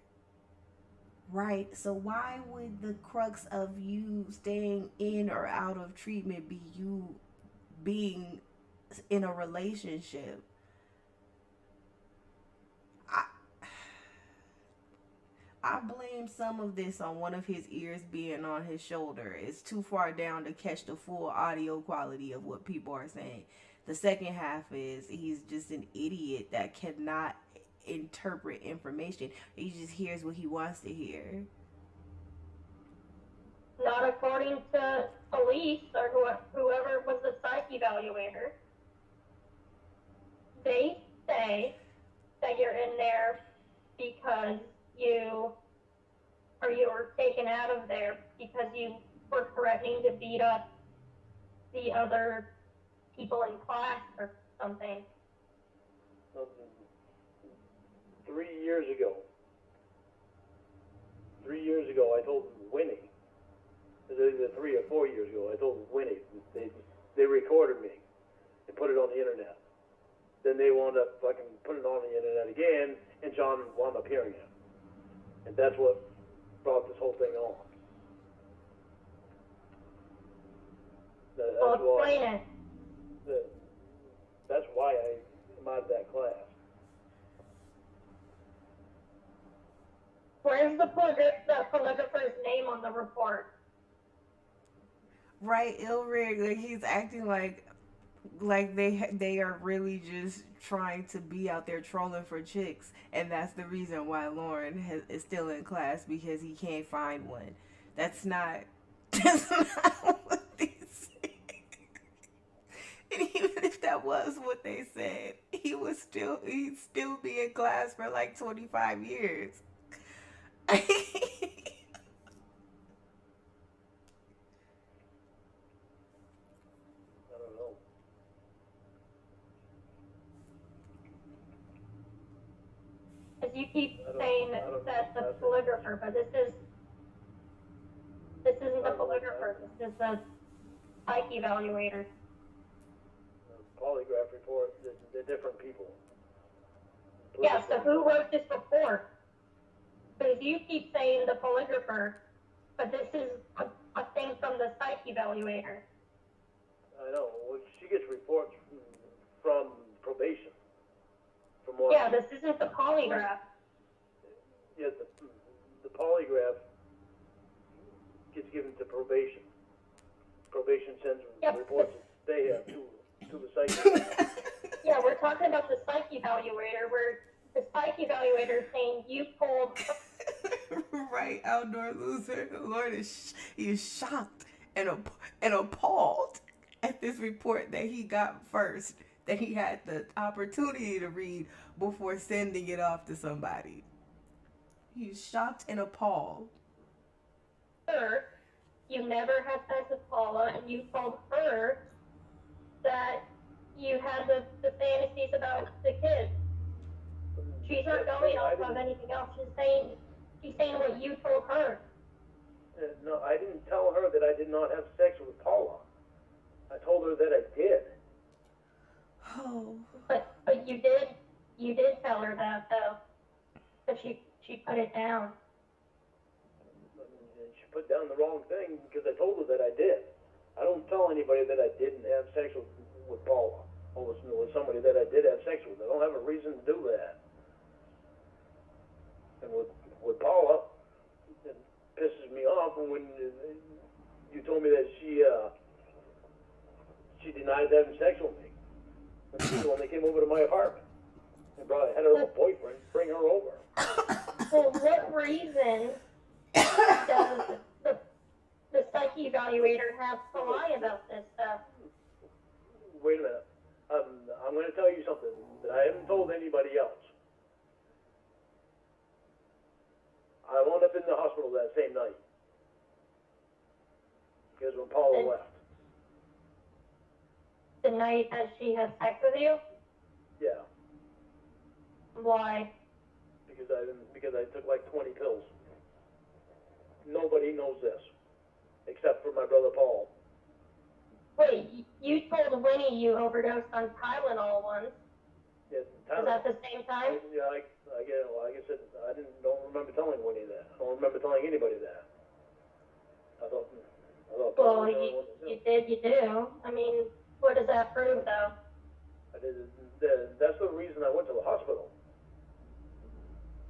[SPEAKER 3] Right? So why would the crux of you staying in or out of treatment be you being in a relationship? I blame some of this on one of his ears being on his shoulder. It's too far down to catch the full audio quality of what people are saying. The second half is he's just an idiot that cannot interpret information. He just hears what he wants to hear.
[SPEAKER 5] Not according to police or whoever was the psych evaluator. They say that you're in there because you were taken out of there because you were threatening to beat up the other people in class or something.
[SPEAKER 4] 3 years ago, I told Winnie, either 3 or 4 years ago, I told Winnie, they recorded me and put it on the internet. Then they wound up fucking putting it on the internet again, and John wound up hearing it. And that's what brought this whole thing on. That's why I'm out of that class.
[SPEAKER 5] Where's the polygrapher's name on the report?
[SPEAKER 3] Right, Ilrig, like he's acting like they are really just trying to be out there trolling for chicks, and that's the reason why Lauren is still in class, because he can't find one. That's not what they said. And even if that was what they said, he'd still be in class for like 25 years.
[SPEAKER 4] I don't know.
[SPEAKER 5] Because you keep saying that the polygrapher, but this isn't the polygrapher. This is the psych evaluator.
[SPEAKER 4] Polygraph report, they're different people.
[SPEAKER 5] Yeah, so who wrote this report? Because you keep saying the polygrapher, but this is a thing from the psych evaluator.
[SPEAKER 4] I know. Well, she gets reports from probation.
[SPEAKER 5] Yeah, this isn't the polygraph.
[SPEAKER 4] Yeah, the polygraph gets given to probation. Probation sends reports that they have to the psych.
[SPEAKER 5] Yeah, we're talking about the psych evaluator, where the psych evaluator is saying you pulled.
[SPEAKER 3] Right, outdoor loser. The Lord is shocked and appalled at this report that he got first, that he had the opportunity to read before sending it off to somebody. He's shocked and appalled.
[SPEAKER 5] Her, you never had sex with Paula, and you told her that you had the fantasies about the kids. She's not going off of anything else. She's saying what you told her.
[SPEAKER 4] No, I didn't tell her that I did not have sex with Paula. I told her that I did.
[SPEAKER 3] Oh.
[SPEAKER 5] But you did tell her that though. But she put it down.
[SPEAKER 4] She put down the wrong thing because I told her that I did. I don't tell anybody that I didn't have sex with Paula or with somebody that I did have sex with. I don't have a reason to do that. And with Paula, it pisses me off when you told me that she denied having sex with me. When they came over to my apartment and had her little boyfriend bring her over.
[SPEAKER 5] Well, what reason does the psych evaluator have to lie about this stuff?
[SPEAKER 4] Wait a minute. I'm going to tell you something that I haven't told anybody else. I wound up in the hospital that same night. Because when Paula left.
[SPEAKER 5] The night that she had sex with you?
[SPEAKER 4] Yeah.
[SPEAKER 5] Why?
[SPEAKER 4] Because I took like 20 pills. Nobody knows this, except for my brother Paul.
[SPEAKER 5] Wait, you told Winnie you overdosed on Tylenol once.
[SPEAKER 4] Yeah,
[SPEAKER 5] Was that the same time?
[SPEAKER 4] Yeah, like I said, don't remember telling Winnie that. I don't remember telling anybody that. I thought Paul was the only one to do.
[SPEAKER 5] You do. I mean, what does that prove, though?
[SPEAKER 4] That's the reason I went to the hospital.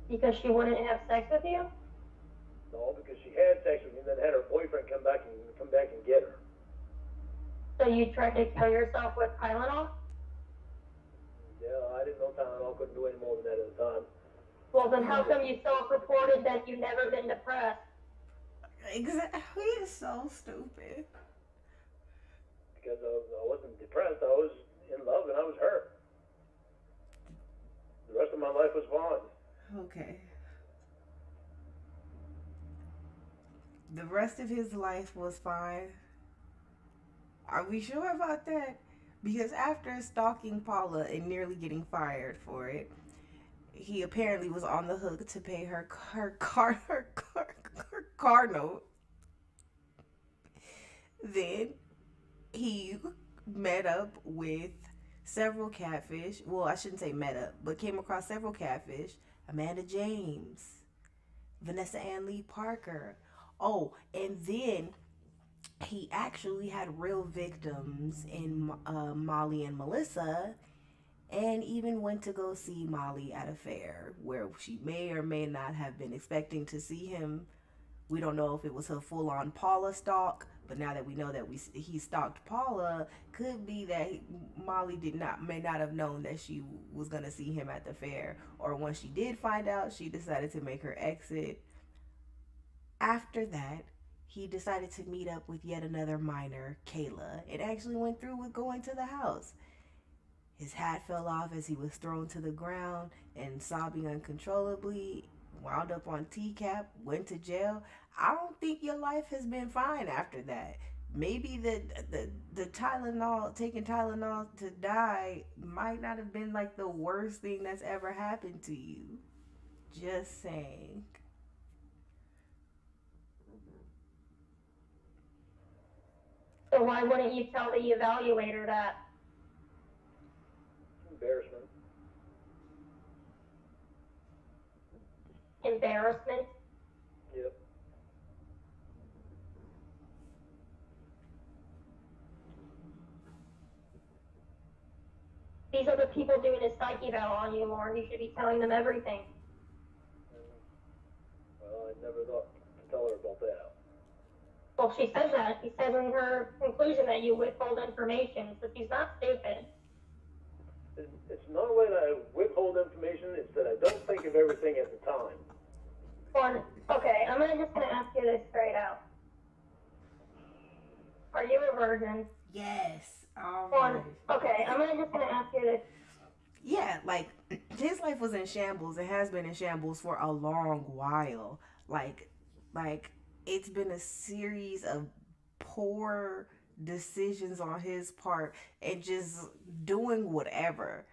[SPEAKER 5] Because she wouldn't have sex with you?
[SPEAKER 4] No, because she had sex with me and then had her boyfriend come back and get her.
[SPEAKER 5] So you tried to kill yourself with Tylenol?
[SPEAKER 4] Yeah, I didn't know Tylenol couldn't do any more than that at the time.
[SPEAKER 5] Well, then how come you self-reported that you've never been depressed?
[SPEAKER 3] Exactly. It's so stupid.
[SPEAKER 4] Because I wasn't depressed. I was in love and I was hurt. The rest of my life was fine.
[SPEAKER 3] Okay. The rest of his life was fine. Are we sure about that? Because after stalking Paula and nearly getting fired for it, he apparently was on the hook to pay her car note. Then he met up with several catfish. Well, I shouldn't say met up, but came across several catfish. Amanda James, Vanessa Ann Lee Parker. Oh, and then he actually had real victims in Molly and Melissa, and even went to go see Molly at a fair where she may or may not have been expecting to see him. We don't know if it was a full-on Paula stalk, but now that we know that he stalked Paula, could be that Molly may not have known that she was going to see him at the fair, or when she did find out, she decided to make her exit. After that, he decided to meet up with yet another minor, Kayla, and actually went through with going to the house. His hat fell off as he was thrown to the ground and sobbing uncontrollably, wound up on TCAP, went to jail. I don't think your life has been fine after that. Maybe the Tylenol, taking Tylenol to die might not have been like the worst thing that's ever happened to you. Just saying.
[SPEAKER 5] So why wouldn't you tell the evaluator that?
[SPEAKER 4] Embarrassment.
[SPEAKER 5] Embarrassment?
[SPEAKER 4] Yep.
[SPEAKER 5] These are the people doing a psych eval on you, Lauren. You should be telling them everything.
[SPEAKER 4] Well, I never thought to tell her about that.
[SPEAKER 5] Well, she says that. She says in her conclusion that you withhold information, so she's not stupid.
[SPEAKER 4] It's not that I withhold information, it's that I don't think of everything at the time.
[SPEAKER 5] Well, okay, I'm just going to ask you this straight out. Are you a virgin?
[SPEAKER 3] Yes. All
[SPEAKER 5] Or,
[SPEAKER 3] right.
[SPEAKER 5] okay, just gonna ask you this.
[SPEAKER 3] Yeah, like his life was in shambles. It has been in shambles for a long while. Like, like it's been a series of poor decisions on his part and just doing whatever.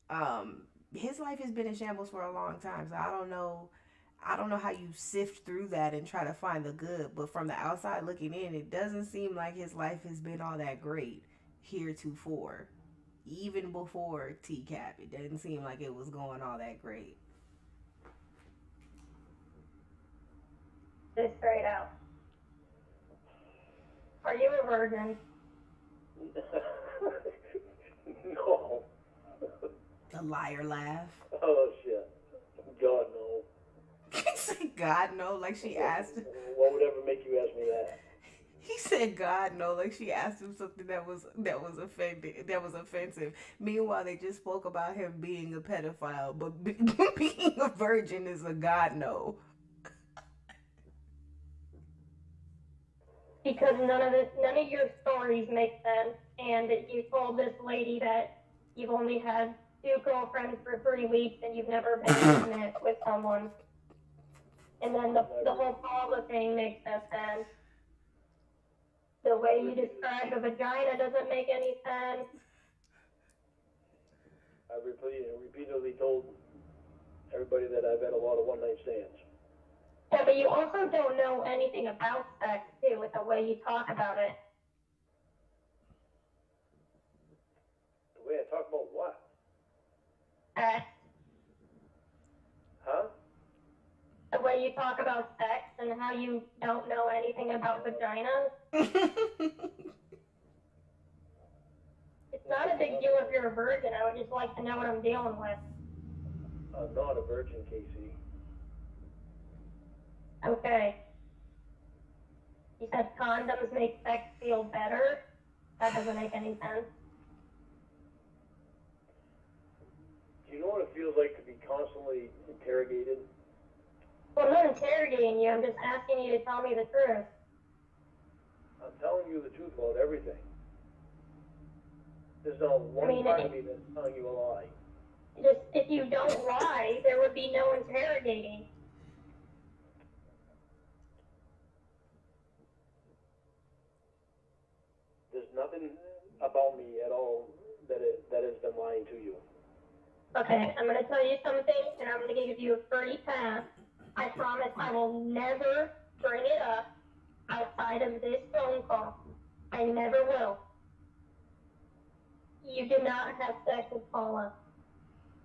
[SPEAKER 3] Um, his life has been in shambles for a long time. So I don't know. I don't know how you sift through that and try to find the good, but from the outside looking in, it doesn't seem like his life has been all that great heretofore. Even before TCAP, it didn't seem like it was going all that great.
[SPEAKER 5] Just straight out. Are you a virgin?
[SPEAKER 4] No.
[SPEAKER 3] The liar laugh.
[SPEAKER 4] Oh, shit. God, no.
[SPEAKER 3] He said, God, no, like she asked.
[SPEAKER 4] What would ever make you ask me that?
[SPEAKER 3] He said, God, no, like she asked him something that was offensive. Meanwhile, they just spoke about him being a pedophile, but being a virgin is a God, no.
[SPEAKER 5] Because none of your stories make sense, and you told this lady that you've only had 2 girlfriends for 3 weeks and you've never been intimate with someone. And then the whole Paula thing makes no sense. The way you describe a vagina doesn't make any sense.
[SPEAKER 4] I repeatedly told everybody that I've had a lot of one-night stands.
[SPEAKER 5] Yeah, but you also don't know anything about sex, too, with the way you talk about it.
[SPEAKER 4] The way I talk about what?
[SPEAKER 5] Sex.
[SPEAKER 4] Huh?
[SPEAKER 5] The way you talk about sex and how you don't know anything about vaginas. It's not a big deal if you're a virgin. I would just like to know what I'm dealing with.
[SPEAKER 4] I'm not a virgin, Casey.
[SPEAKER 5] Okay. You said condoms make sex feel better? That doesn't make any sense.
[SPEAKER 4] Do you know what it feels like to be constantly interrogated?
[SPEAKER 5] Well, I'm not interrogating you. I'm just asking you to tell me the truth.
[SPEAKER 4] I'm telling you the truth about everything. There's not one part of me that's telling you a lie.
[SPEAKER 5] Just, if you don't lie, there would be no interrogating.
[SPEAKER 4] There's nothing about me at all that has been lying to you.
[SPEAKER 5] Okay, I'm going to tell you something, and I'm going to give you a free pass. I promise I will never bring it up outside of this phone call. I never will. You did not have sex with Paula.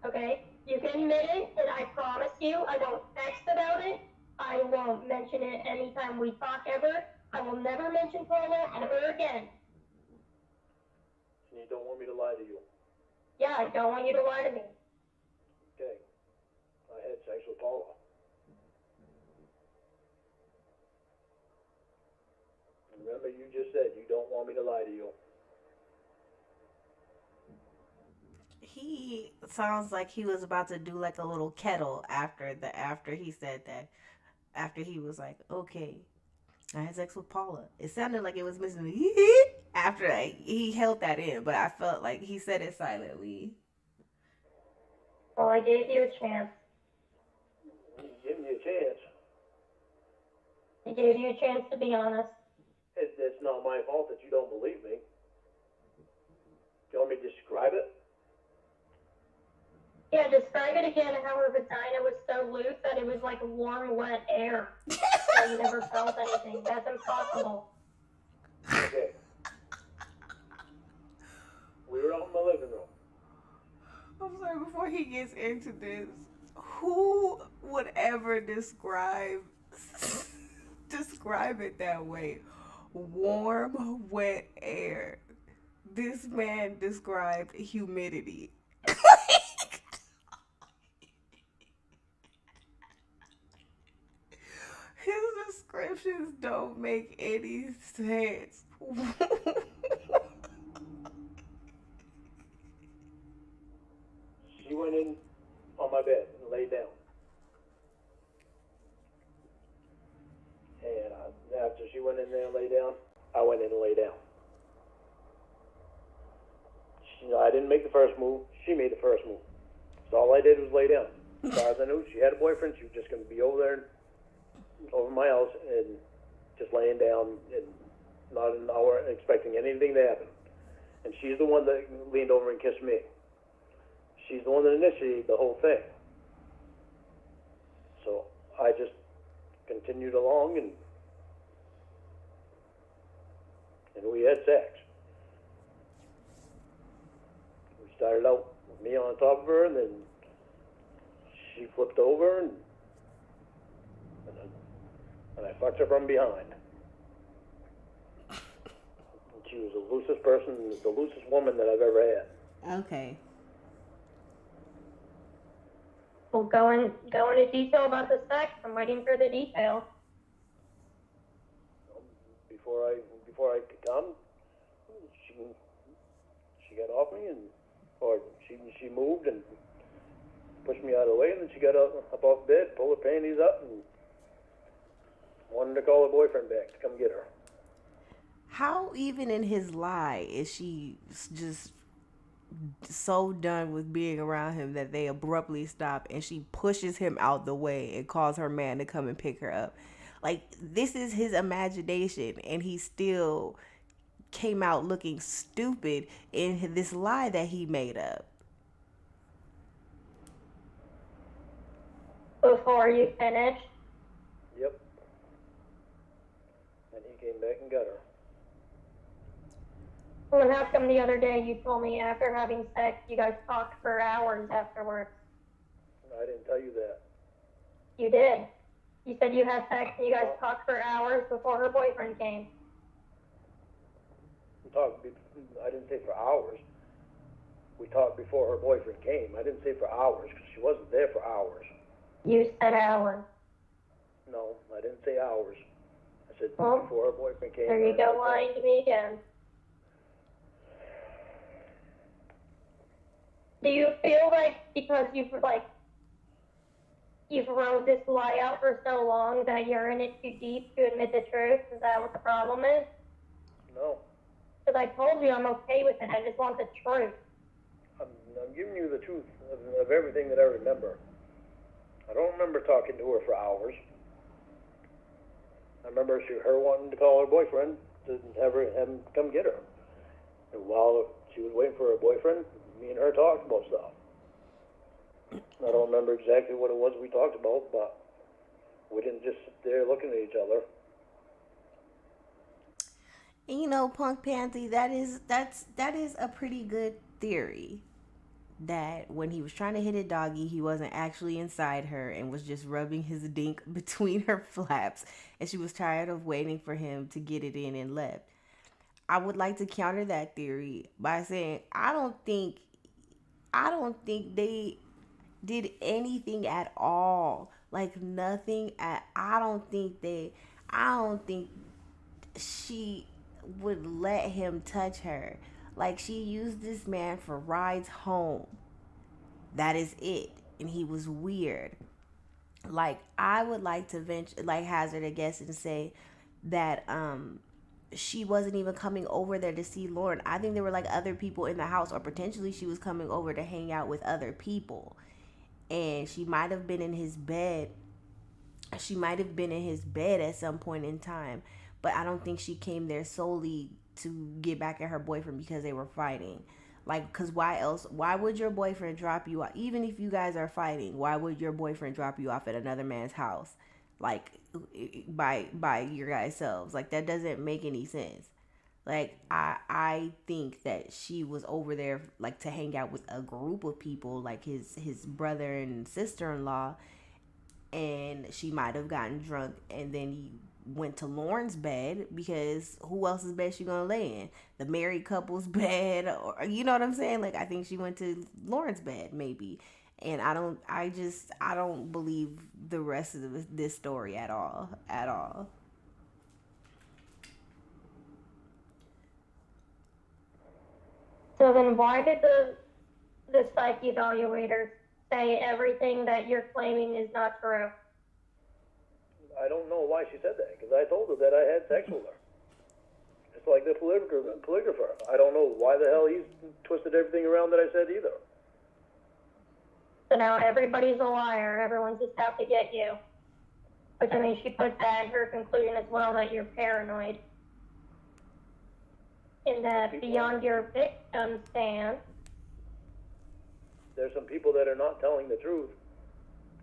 [SPEAKER 5] Okay? You can admit it, and I promise you I won't text about it. I won't mention it anytime we talk ever. I will never mention Paula ever again.
[SPEAKER 4] And you don't want me to lie to you.
[SPEAKER 5] Yeah, I don't want you to lie to me.
[SPEAKER 4] Okay. I had sex with Paula. Remember, you just said you don't want me to lie to you.
[SPEAKER 3] He sounds like he was about to do like a little kettle after he said that. After he was like, okay, I had sex with Paula. It sounded like it was missing the after he held that in, but I felt like he said it silently.
[SPEAKER 5] Well, I gave you a chance.
[SPEAKER 4] You gave me a chance.
[SPEAKER 5] I gave you a chance to be honest.
[SPEAKER 4] It's not my fault that you don't believe me. Do you want me to describe it?
[SPEAKER 5] Yeah, describe it again how her vagina was so loose that it was like warm, wet air. So you never felt anything. That's impossible.
[SPEAKER 4] Okay. We were out in the living room.
[SPEAKER 3] I'm sorry, before he gets into this, who would ever describe it that way? Warm, wet air. This man described humidity. His descriptions don't make any sense.
[SPEAKER 4] She went in on my bed and laid down. And after she went in there and lay down, I went in and lay down. I didn't make the first move. She made the first move. So all I did was lay down. As far as I knew, she had a boyfriend. She was just going to be over there, over my house, and just laying down and not an hour expecting anything to happen. And she's the one that leaned over and kissed me. She's the one that initiated the whole thing. So I just continued along, and we had sex. We started out with me on top of her, and then she flipped over, and I fucked her from behind. And she was the loosest person, the loosest woman that I've ever had.
[SPEAKER 3] Okay.
[SPEAKER 5] Well, go into detail about the sex. I'm waiting for the details.
[SPEAKER 4] Before I could come, she got off me, or she moved and pushed me out of the way, and then she got up off the bed, pulled her panties up, and wanted to call her boyfriend back to come get her.
[SPEAKER 3] How even in his lie is she just so done with being around him that they abruptly stop and she pushes him out the way and calls her man to come and pick her up? Like, this is his imagination, and he still came out looking stupid in this lie that he made up.
[SPEAKER 5] Before you finish,
[SPEAKER 4] Yep. And he came back and got her.
[SPEAKER 5] well, how come the other day you told me after having sex you guys talked for hours afterwards?
[SPEAKER 4] I didn't tell you that.
[SPEAKER 5] You did. You said you had sex and you guys talked for hours before her boyfriend came.
[SPEAKER 4] I didn't say for hours. We talked before her boyfriend came. I didn't say for hours because she wasn't there for hours.
[SPEAKER 5] You said hours.
[SPEAKER 4] No, I didn't say hours. I said
[SPEAKER 5] Well,
[SPEAKER 4] before her boyfriend came.
[SPEAKER 5] There you go, lying to me again. Do you feel like because you've rode this lie out for so long that you're in it too deep to admit the truth? Is that what the problem is?
[SPEAKER 4] No.
[SPEAKER 5] Because I told you I'm okay with it. I just want the truth.
[SPEAKER 4] I'm giving you the truth of everything that I remember. I don't remember talking to her for hours. I remember her wanting to call her boyfriend to have him come get her. And while she was waiting for her boyfriend, me and her talked about stuff. I don't remember exactly what it was we talked about, but we didn't just sit there looking at each other.
[SPEAKER 3] And you know, Punk Pansy, that is a pretty good theory. That when he was trying to hit a doggy, he wasn't actually inside her and was just rubbing his dink between her flaps, and she was tired of waiting for him to get it in and left. I would like to counter that theory by saying I don't think they did anything at all. Like nothing at I don't think she would let him touch her. Like, she used this man for rides home. That is it. And he was weird. Like, I would like to hazard a guess and say that she wasn't even coming over there to see Lauren. I think there were like other people in the house, or potentially she was coming over to hang out with other people. And she might have been in his bed. She might have been in his bed at some point in time. But I don't think she came there solely to get back at her boyfriend because they were fighting. Like, because why else? Why would your boyfriend drop you off? Even if you guys are fighting, why would your boyfriend drop you off at another man's house? Like, by your guys' selves? Like, that doesn't make any sense. Like, I think that she was over there, like, to hang out with a group of people, like his brother and sister-in-law. And she might have gotten drunk, and then he went to Lauren's bed, because who else's bed she gonna lay in? The married couple's bed, or you know what I'm saying? Like, I think she went to Lauren's bed, maybe. And I don't believe the rest of this story at all.
[SPEAKER 5] So then why did the psych evaluator say everything that you're claiming is not true?
[SPEAKER 4] I don't know why she said that, because I told her that I had sex with her. It's like the polygrapher. I don't know why the hell he's twisted everything around that I said either.
[SPEAKER 5] So now everybody's a liar. Everyone's just out to get you. Which, I mean, she put that in her conclusion as well, that you're paranoid. And that beyond your victim stance,
[SPEAKER 4] There's some people that are not telling the truth.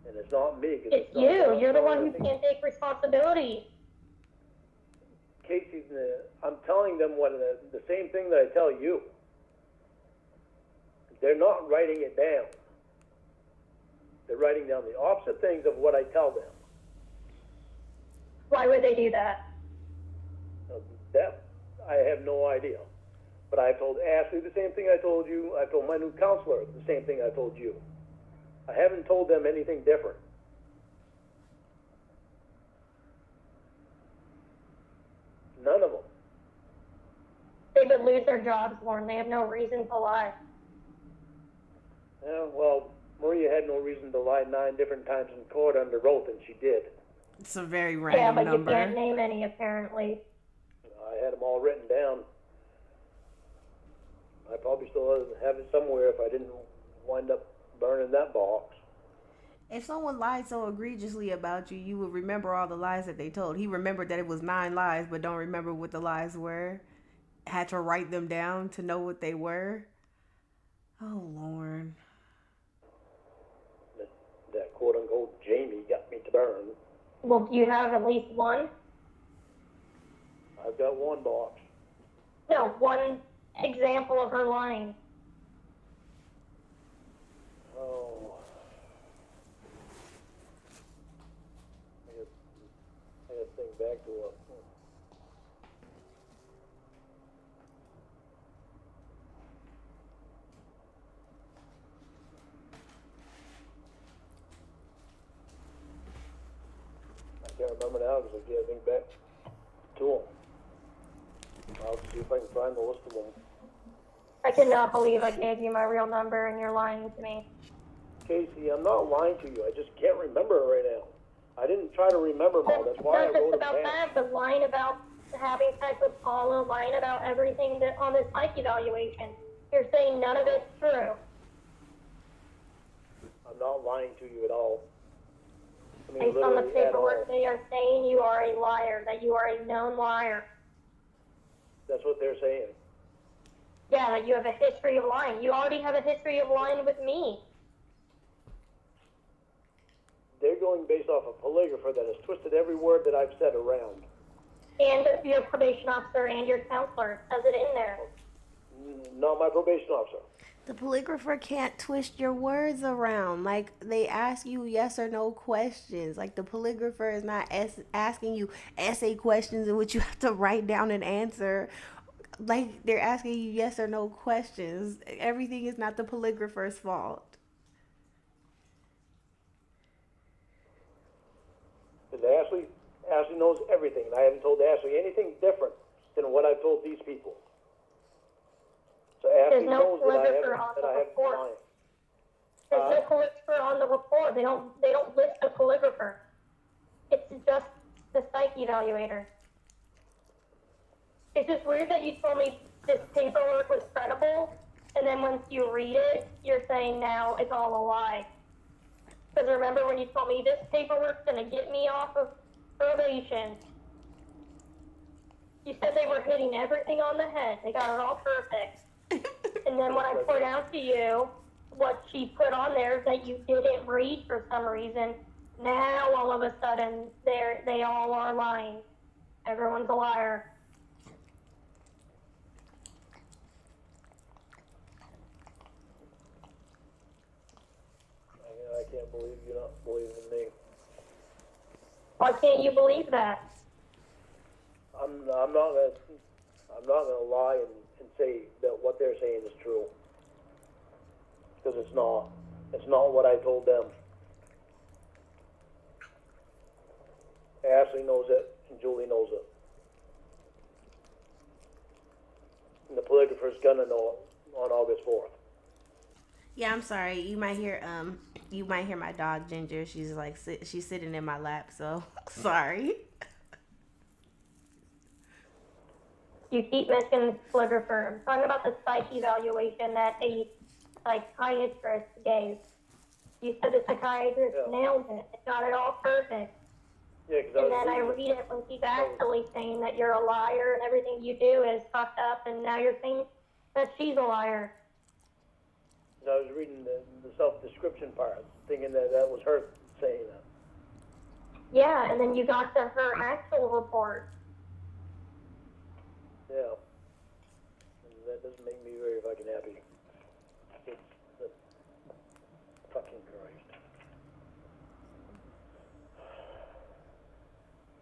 [SPEAKER 4] And it's not me.
[SPEAKER 5] it's you. You're the one who can't take responsibility.
[SPEAKER 4] Casey, I'm telling them the same thing that I tell you. They're not writing it down. They're writing down the opposite things of what I tell them.
[SPEAKER 5] Why would they do that?
[SPEAKER 4] That I have no idea. But I told Ashley the same thing I told you. I told my new counselor the same thing I told you. I haven't told them anything different. None of them.
[SPEAKER 5] They would lose their jobs, Warren. They have no reason to lie.
[SPEAKER 4] Yeah, well, Maria had no reason to lie 9 different times in court under oath, and she did.
[SPEAKER 3] It's a very
[SPEAKER 5] Yeah,
[SPEAKER 3] random
[SPEAKER 5] but
[SPEAKER 3] number.
[SPEAKER 5] you can't name any, apparently.
[SPEAKER 4] I had them all written down. I probably still have it somewhere if I didn't wind up burning that box.
[SPEAKER 3] If someone lied so egregiously about you, you would remember all the lies that they told. He remembered that it was 9 lies, but don't remember what the lies were. Had to write them down to know what they were. Oh, Lord.
[SPEAKER 4] That quote-unquote Jamie got me to burn.
[SPEAKER 5] Well, do you have at least one?
[SPEAKER 4] I've got 1 box.
[SPEAKER 5] No, one example of her lying.
[SPEAKER 4] Oh. I gotta think back to it. I can't remember now because I can't think back to them. I'll see if I can find the list of them.
[SPEAKER 5] I cannot believe I gave you my real number and you're lying to me.
[SPEAKER 4] Casey, I'm not lying to you. I just can't remember it right now. I didn't try to remember them all. That's why I
[SPEAKER 5] Not just
[SPEAKER 4] wrote it
[SPEAKER 5] about
[SPEAKER 4] down.
[SPEAKER 5] that, but lying about having sex with Paula, lying about everything that on this psych evaluation. You're saying none of it's true.
[SPEAKER 4] I'm not lying to you at all. I mean,
[SPEAKER 5] Based on the
[SPEAKER 4] literally at all.
[SPEAKER 5] paperwork, they are saying you are a liar, that you are a known liar.
[SPEAKER 4] That's what they're saying.
[SPEAKER 5] Yeah, that you have a history of lying. You already have a history of lying with me.
[SPEAKER 4] They're going based off a polygrapher that has twisted every word that I've said around.
[SPEAKER 5] And your probation officer and your counselor says it in there.
[SPEAKER 4] Not my probation officer.
[SPEAKER 3] The polygrapher can't twist your words around. Like, they ask you yes or no questions. Like, the polygrapher is not asking you essay questions in which you have to write down an answer. Like, they're asking you yes or no questions. Everything is not the polygrapher's fault.
[SPEAKER 4] Because Ashley knows everything, and I haven't told Ashley anything different than what I've told these people. So Ashley
[SPEAKER 5] There's no
[SPEAKER 4] knows that I
[SPEAKER 5] polygrapher
[SPEAKER 4] haven't
[SPEAKER 5] on
[SPEAKER 4] that
[SPEAKER 5] the
[SPEAKER 4] I haven't been
[SPEAKER 5] report.
[SPEAKER 4] lying.
[SPEAKER 5] There's no polygrapher on the report. They don't list a polygrapher. It's just the psych evaluator. It's just weird that you told me this paperwork was credible, and then once you read it, you're saying now it's all a lie. Because remember when you told me this paperwork's gonna get me off of probation, you said they were hitting everything on the head. They got it all perfect. And then when I point out to you what she put on there that you didn't read for some reason, now all of a sudden they all are lying. Everyone's a liar.
[SPEAKER 4] I can't believe you're not believing me.
[SPEAKER 5] Why can't you believe that?
[SPEAKER 4] I'm not gonna lie and say that what they're saying is true. Because it's not. It's not what I told them. Ashley knows it, and Julie knows it. And the polygrapher's gonna know it on August 4th.
[SPEAKER 3] Yeah, I'm sorry. You might hear my dog Ginger. She's like she's sitting in my lap, so sorry.
[SPEAKER 5] You keep mentioning calligrapher. I'm talking about the psych evaluation that a psychiatrist gave. You said the psychiatrist nailed it. It got it all perfect.
[SPEAKER 4] Yeah, because
[SPEAKER 5] And then I read it when she's actually saying that you're a liar and everything you do is fucked up, and now you're saying that she's a liar.
[SPEAKER 4] I was reading the self-description part, thinking that that was her saying that.
[SPEAKER 5] Yeah, and then you got to her actual report.
[SPEAKER 4] Yeah. And that doesn't make me very fucking happy. It's fucking Christ.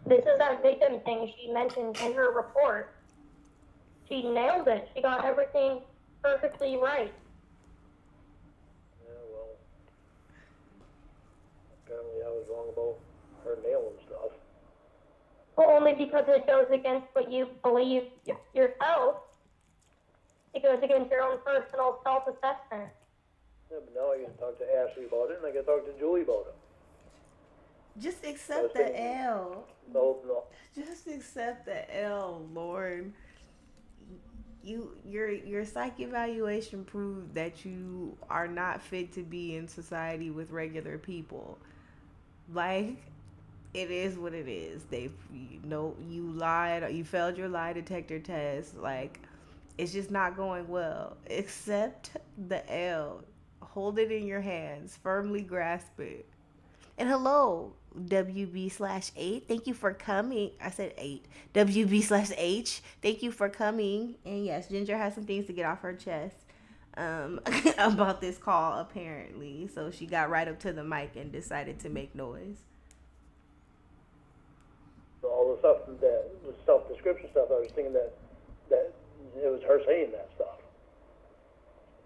[SPEAKER 5] This is that victim thing she mentioned in her report. She nailed it. She got everything perfectly right.
[SPEAKER 4] Yeah, well, apparently I was wrong about her nailing stuff.
[SPEAKER 5] Well, only because it goes against what you believe yourself. It goes against your own personal self-assessment.
[SPEAKER 4] Yeah, but now I got to talk to Ashley about it, and I got to talk to Julie about it.
[SPEAKER 3] Just accept the L.
[SPEAKER 4] No.
[SPEAKER 3] Just accept the L, Lord. Your psych evaluation proved that you are not fit to be in society with regular people. Like, it is what it is. You lied. You failed your lie detector test. Like, it's just not going well. Accept the L. Hold it in your hands. Firmly grasp it. And hello, WB/8. Thank you for coming. I said 8. WB/H. Thank you for coming. And yes, Ginger has some things to get off her chest about this call, apparently. So she got right up to the mic and decided to make noise.
[SPEAKER 4] All the stuff, the self-description stuff, I was thinking that it was her saying that stuff.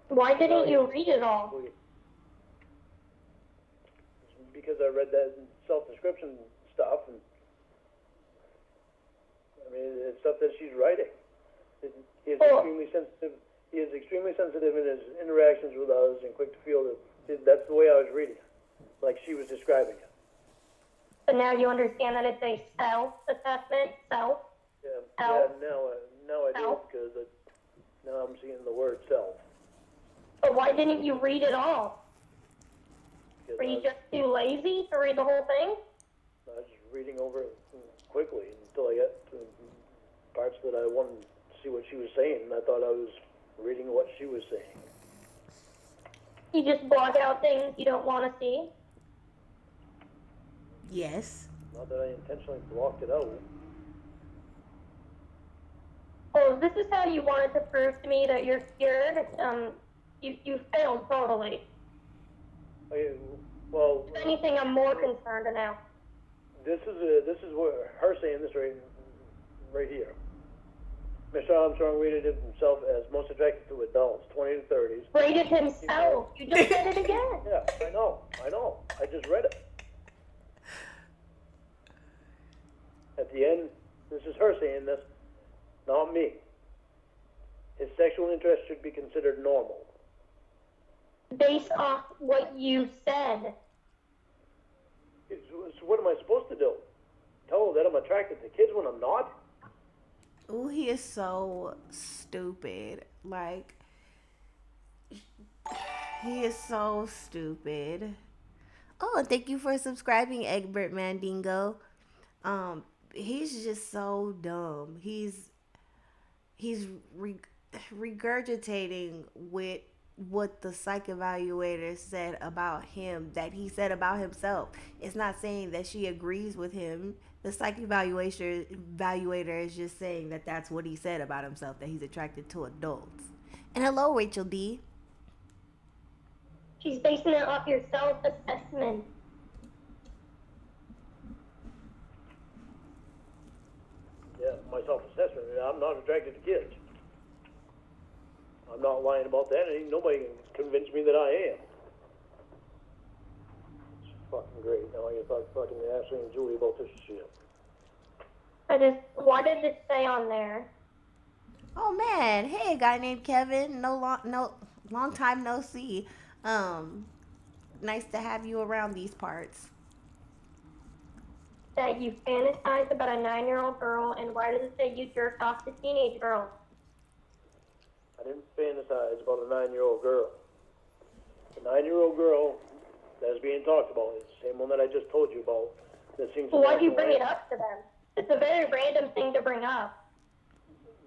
[SPEAKER 5] Why didn't you read it all?
[SPEAKER 4] Because I read that self-description stuff, and I mean, it's stuff that she's writing. He is extremely sensitive. He is extremely sensitive in his interactions with others, and quick to feel that. That's the way I was reading it, like she was describing it.
[SPEAKER 5] But now you understand that it's a self-assessment, self.
[SPEAKER 4] Yeah. Now I do, because now I'm seeing the word self.
[SPEAKER 5] But why didn't you read it all?
[SPEAKER 4] Because
[SPEAKER 5] Were you just too lazy to read the whole thing?
[SPEAKER 4] I was just reading over it quickly until I got to parts that I wanted to see what she was saying, and I thought I was reading what she was saying.
[SPEAKER 5] You just block out things you don't want to see?
[SPEAKER 3] Yes.
[SPEAKER 4] Not that I intentionally blocked it out.
[SPEAKER 5] Oh, this is how you wanted to prove to me that you're scared? You failed totally.
[SPEAKER 4] Okay, well,
[SPEAKER 5] If anything, I'm more concerned now.
[SPEAKER 4] this is what her saying this right here. Mr. Armstrong rated himself as most attractive to adults, 20 to 30s.
[SPEAKER 5] Rated himself. You just said it again.
[SPEAKER 4] Yeah, I know. I just read it. At the end, this is her saying this, not me. His sexual interest should be considered normal.
[SPEAKER 5] Based off what you said.
[SPEAKER 4] So what am I supposed to do? Tell her that I'm attracted to kids when I'm not?
[SPEAKER 3] Ooh, he is so stupid. Like, he is so stupid. Oh, and thank you for subscribing, Egbert Mandingo. He's just so dumb. He's regurgitating with what the psych evaluator said about him, that he said about himself. It's not saying that she agrees with him. The psych evaluator is just saying that that's what he said about himself, that he's attracted to adults. And hello, Rachel D.
[SPEAKER 5] She's basing it off your self-assessment.
[SPEAKER 4] Yeah, my self-assessment. I'm not attracted to kids. I'm not lying about that. Ain't nobody can convince me that I am. It's fucking great. Now I can talk fucking to Ashley and Julie about this shit.
[SPEAKER 5] Why did it say on there?
[SPEAKER 3] Oh man, hey, a guy named Kevin. Long time no see. Nice to have you around these parts.
[SPEAKER 5] that you fantasize about a 9-year-old girl, and why does it say you jerked off to teenage girls?
[SPEAKER 4] I didn't fantasize about a 9-year-old girl. The 9-year-old girl that is being talked about is the same one that I just told you about. That sings.
[SPEAKER 5] Well, why'd you bring it up to them? It's a very random thing to bring up.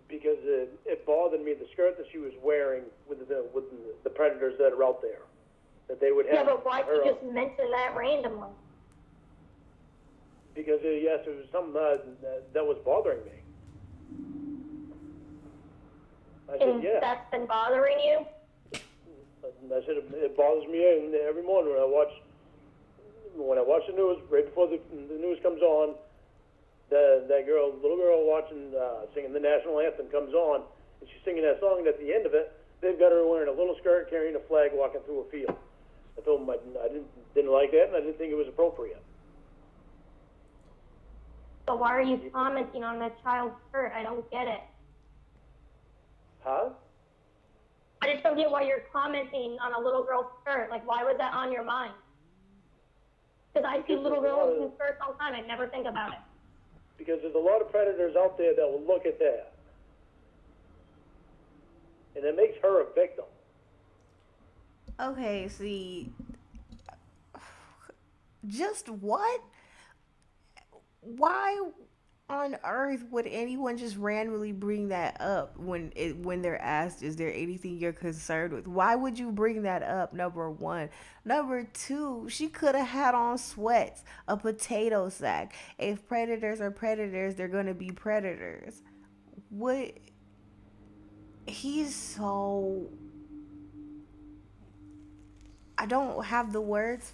[SPEAKER 4] Because it bothered me, the skirt that she was wearing with the predators that are out there. That they would have.
[SPEAKER 5] Yeah, but why'd
[SPEAKER 4] her
[SPEAKER 5] you
[SPEAKER 4] up.
[SPEAKER 5] just mention that randomly?
[SPEAKER 4] Because, yes, it was something that was bothering me. I said,
[SPEAKER 5] And
[SPEAKER 4] yeah.
[SPEAKER 5] that's been bothering you?
[SPEAKER 4] I said, it bothers me every morning when I watch the news, right before the news comes on, that little girl watching, singing the national anthem comes on, and she's singing that song, and at the end of it, they've got her wearing a little skirt, carrying a flag, walking through a field. I told them I didn't like that, and I didn't think it was appropriate.
[SPEAKER 5] So why are you commenting on that child's skirt? I don't get it.
[SPEAKER 4] Huh?
[SPEAKER 5] I just don't get why you're commenting on a little girl's skirt. Like, why was that on your mind? Because I see little girls in skirts all the time. I never think about it.
[SPEAKER 4] Because there's a lot of predators out there that will look at that. And it makes her a victim.
[SPEAKER 3] Okay, see, just what? Why on earth would anyone just randomly bring that up when they're asked, is there anything you're concerned with? Why would you bring that up? Number one. Number two, she could have had on sweats, a potato sack. If predators are predators, they're going to be predators. What? He's so... I don't have the words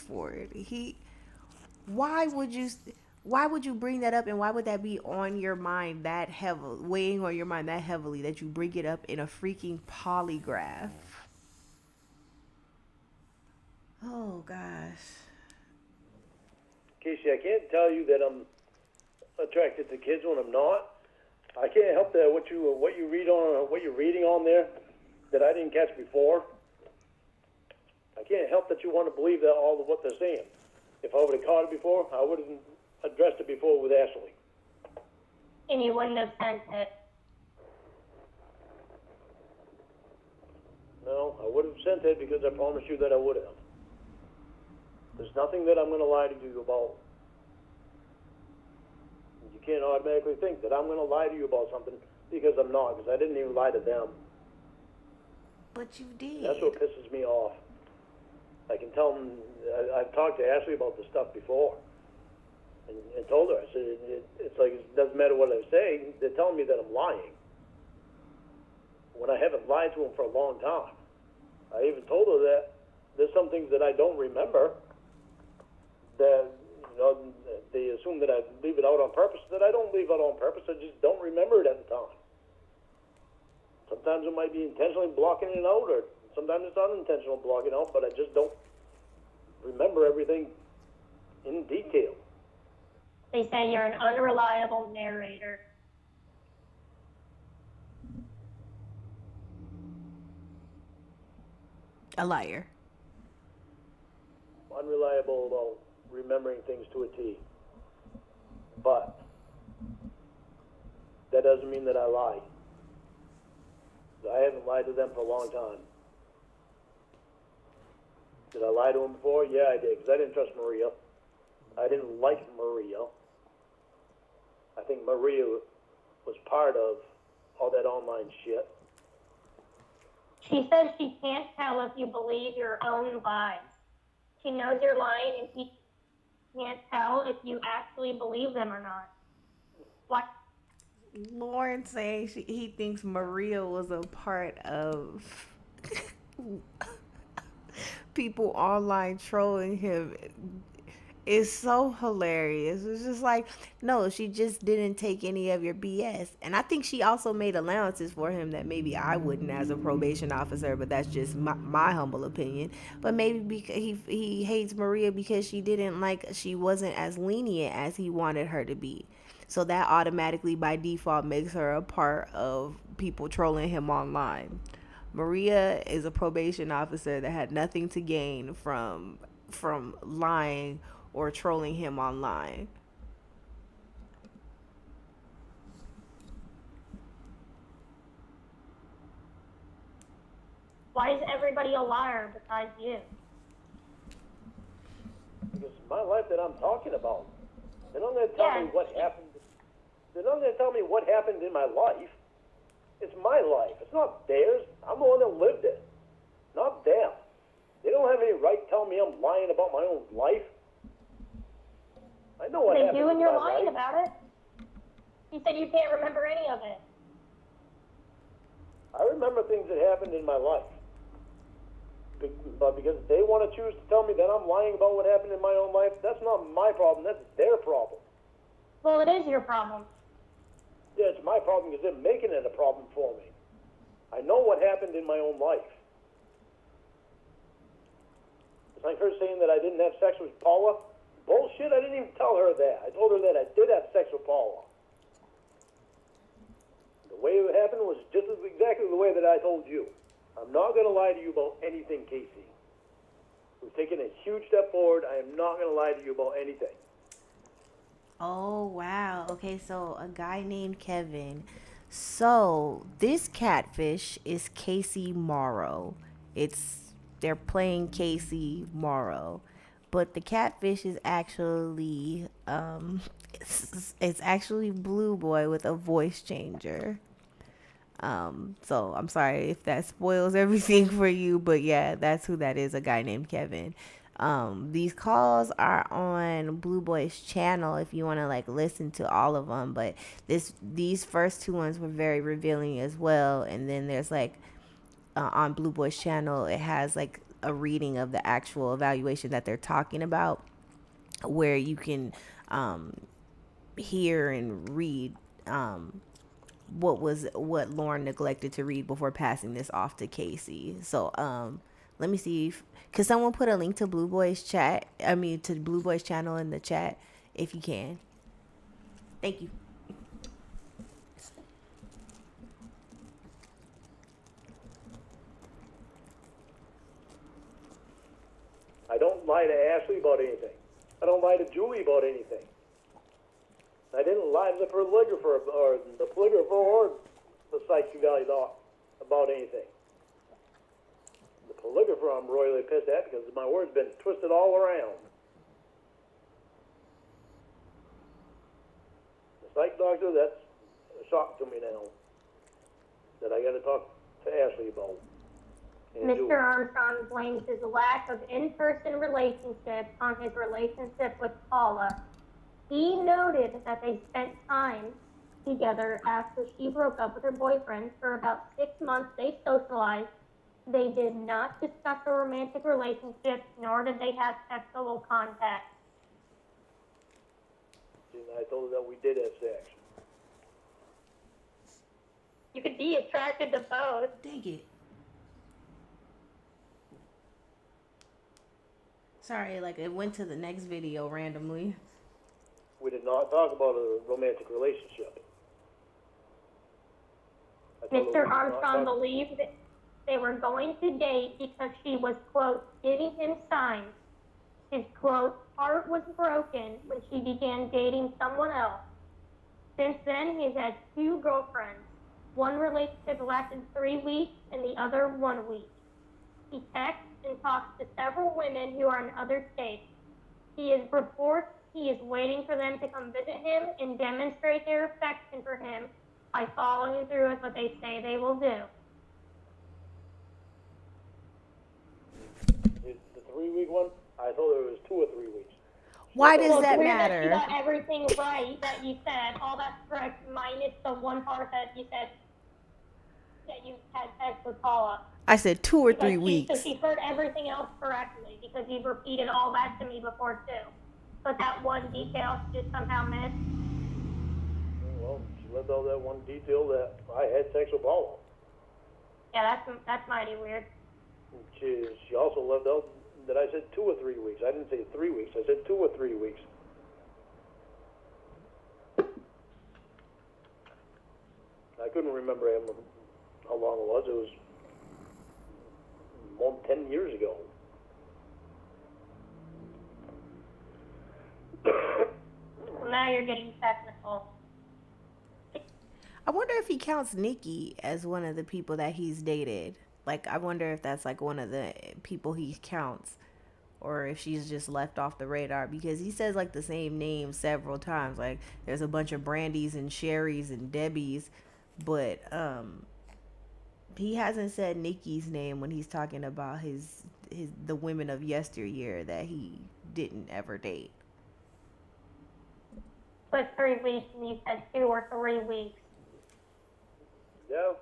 [SPEAKER 3] for it. Why would you bring that up, and why would that be on your mind that heavily, weighing on your mind that heavily, that you bring it up in a freaking polygraph? Oh gosh.
[SPEAKER 4] Casey, I can't tell you that I'm attracted to kids when I'm not. I can't help that what you're reading on there that I didn't catch before. I can't help that you want to believe that all of what they're saying. If I would have caught it before, I would have addressed it before with Ashley.
[SPEAKER 5] And you wouldn't have sent it.
[SPEAKER 4] No, I would have sent it because I promise you that I would have. There's nothing that I'm going to lie to you about. You can't automatically think that I'm going to lie to you about something because I'm not, because I didn't even lie to them.
[SPEAKER 3] But you did.
[SPEAKER 4] That's what pisses me off. I can tell them, I've talked to Ashley about this stuff before and told her, I said, it's like, it doesn't matter what I say, they're telling me that I'm lying when I haven't lied to them for a long time. I even told her that there's some things that I don't remember that, they assume that I leave it out on purpose, that I don't leave it on purpose, I just don't remember it at the time. Sometimes it might be intentionally blocking it out, or sometimes it's unintentional blocking out, but I just don't remember everything in detail.
[SPEAKER 5] They say you're an unreliable narrator.
[SPEAKER 3] A liar.
[SPEAKER 4] Unreliable about remembering things to a T. But that doesn't mean that I lie. I haven't lied to them for a long time. Did I lie to them before? Yeah, I did, because I didn't trust Maria. I didn't like Maria. I think Maria was part of all that online shit.
[SPEAKER 5] She says she can't tell if you believe your own lies. She knows you're lying, and she can't tell if you actually believe them or not. What?
[SPEAKER 3] Lauren saying he thinks Maria was a part of people online trolling him. It's so hilarious. It's just like, no, she just didn't take any of your BS. And I think she also made allowances for him that maybe I wouldn't as a probation officer, but that's just my humble opinion. But maybe because he hates Maria because she wasn't as lenient as he wanted her to be. So that automatically by default makes her a part of people trolling him online. Maria is a probation officer that had nothing to gain from lying or trolling him online.
[SPEAKER 5] Why is everybody a liar besides you?
[SPEAKER 4] Because it's my life that I'm talking about. They're not going to tell me what happened. They're not going to tell me what happened in my life. It's my life. It's not theirs. I'm the one that lived it, not them. They don't have any right to tell me I'm lying about my own life. I know what happened.
[SPEAKER 5] They do, and you're lying
[SPEAKER 4] life.
[SPEAKER 5] about it. You said you can't remember any of it.
[SPEAKER 4] I remember things that happened in my life. But because they want to choose to tell me that I'm lying about what happened in my own life, that's not my problem. That's their problem.
[SPEAKER 5] Well, it is your problem.
[SPEAKER 4] Yeah, it's my problem because they're making it a problem for me. I know what happened in my own life. It's like her saying that I didn't have sex with Paula. Bullshit, I didn't even tell her that. I told her that I did have sex with Paula. The way it happened was just exactly the way that I told you. I'm not going to lie to you about anything, Casey. We've taken a huge step forward. I am not going to lie to you about anything.
[SPEAKER 3] Oh, wow. Okay, so a guy named Kevin. So this catfish is Casey Morrow. They're playing Casey Morrow, but the catfish is actually it's actually Blue Boy with a voice changer. So I'm sorry if that spoils everything for you, but yeah, that's who that is, a guy named Kevin. These calls are on Blue Boy's channel if you want to like listen to all of them, but these first two ones were very revealing as well. And then there's like on Blue Boy's channel, it has like a reading of the actual evaluation that they're talking about, where you can hear and read what Lauren neglected to read before passing this off to Casey. So let me see if could someone put a link to Blue Boy's to Blue Boy's channel in the chat if you can. Thank you.
[SPEAKER 4] I don't lie to Ashley about anything. I don't lie to Julie about anything. I didn't lie to the polygrapher or the psych about anything. The polygrapher I'm royally pissed at because my word's been twisted all around. The psych doctor, that's a shock to me now that I got to talk to Ashley about.
[SPEAKER 5] Mr. Armstrong blames his lack of in-person relationships on his relationship with Paula. He noted that they spent time together after she broke up with her boyfriend. For about 6 months, they socialized. They did not discuss a romantic relationship, nor did they have sexual contact.
[SPEAKER 4] I told her that we did have sex.
[SPEAKER 5] You could be attracted to both.
[SPEAKER 3] Dang it. Sorry, like it went to the next video randomly.
[SPEAKER 4] We did not talk about a romantic relationship.
[SPEAKER 5] Mr. Armstrong believed that they were going to date because she was, quote, giving him signs. His, quote, heart was broken when she began dating someone else. Since then, he's had 2 girlfriends. One relationship lasted 3 weeks and the other 1 week. He texts and talks to several women who are in other states. He reports he is waiting for them to come visit him and demonstrate their affection for him by following through with what they say they will do.
[SPEAKER 4] The 3-week one, I told her it was 2 or 3 weeks.
[SPEAKER 3] Why does
[SPEAKER 5] Well,
[SPEAKER 3] that
[SPEAKER 5] it's weird
[SPEAKER 3] matter?
[SPEAKER 5] That you got everything right that you said. All that's correct, minus the one part that you said that you had sex with Paula.
[SPEAKER 3] I said 2 or 3 weeks.
[SPEAKER 5] So she heard everything else correctly because you've repeated all that to me before too. But that one detail she just somehow missed.
[SPEAKER 4] Well, she left out that one detail that I had sex with Paula.
[SPEAKER 5] Yeah, that's mighty weird.
[SPEAKER 4] She also left out that I said 2 or 3 weeks. I didn't say 3 weeks. I said 2 or 3 weeks. I couldn't remember how long it was. It was more than 10 years ago.
[SPEAKER 5] now you're getting technical.
[SPEAKER 3] I wonder if he counts Nikki as one of the people that he's dated. Like, I wonder if that's like one of the people he counts, or if she's just left off the radar, because he says like the same name several times. Like, there's a bunch of Brandys and Sherrys and Debbies, but he hasn't said Nikki's name when he's talking about his the women of yesteryear that he didn't ever date.
[SPEAKER 5] But 3 weeks, and you said 2 or 3 weeks.
[SPEAKER 4] Yeah.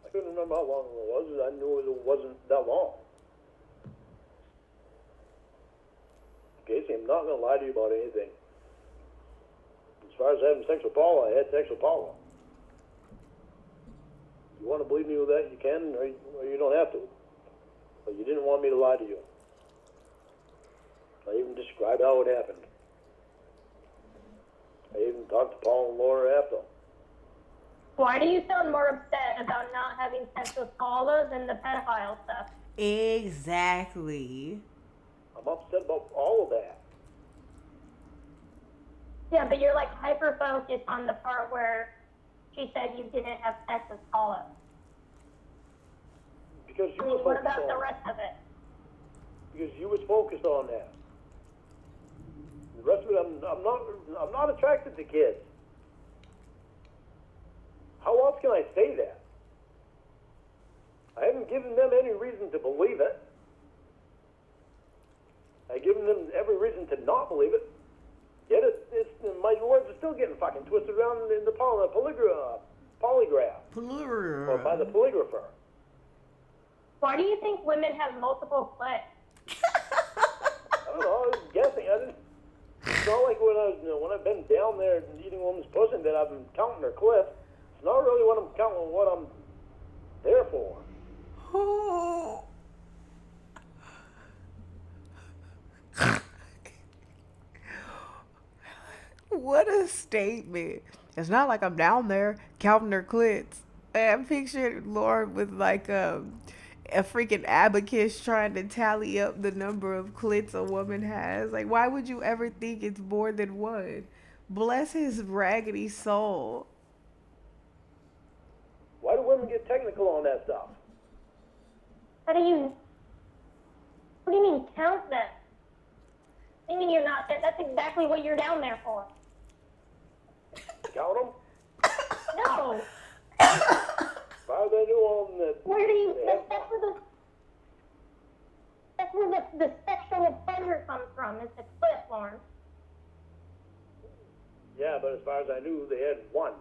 [SPEAKER 4] I couldn't remember how long it was. I knew it wasn't that long. Casey, I'm not going to lie to you about anything. As far as having sex with Paula, I had sex with Paula. You want to believe me with that, you can, or you don't have to. But you didn't want me to lie to you. I even described how it happened. I even talked to Paul and Laura after.
[SPEAKER 5] Why do you sound more upset about not having sex with Paula than the pedophile stuff?
[SPEAKER 3] Exactly.
[SPEAKER 4] I'm upset about all of that.
[SPEAKER 5] Yeah, but you're like hyper-focused on the part where she said you didn't have sex with Paula.
[SPEAKER 4] Because you
[SPEAKER 5] I
[SPEAKER 4] were
[SPEAKER 5] mean, what
[SPEAKER 4] focused
[SPEAKER 5] about the
[SPEAKER 4] on
[SPEAKER 5] rest of it?
[SPEAKER 4] Because you was focused on that. The rest of it, I'm not attracted to kids. How else can I say that? I haven't given them any reason to believe it. I've given them every reason to not believe it. Yet my words are still getting fucking twisted around in the polygraph. Or by the polygrapher.
[SPEAKER 5] Why do you think women have multiple clits?
[SPEAKER 4] I don't know, I was guessing. It's not like when I've been down there eating a woman's pussy that I've been counting her clips. It's not really what I'm counting, what I'm there for.
[SPEAKER 3] What a statement. It's not like I'm down there counting her clits. I'm picturing Lauren with like a freaking abacus trying to tally up the number of clits a woman has. Like, why would you ever think it's more than one? Bless his raggedy soul.
[SPEAKER 4] Why do women get technical on that stuff?
[SPEAKER 5] What do you mean count them? What do you mean you're not? That's exactly what you're down there for.
[SPEAKER 4] Count them?
[SPEAKER 5] No.
[SPEAKER 4] How do they do on the...
[SPEAKER 5] Where do you? That's where the sexual offender comes from. Is the clip, Lauren.
[SPEAKER 4] Yeah, but as far as I knew, they had one.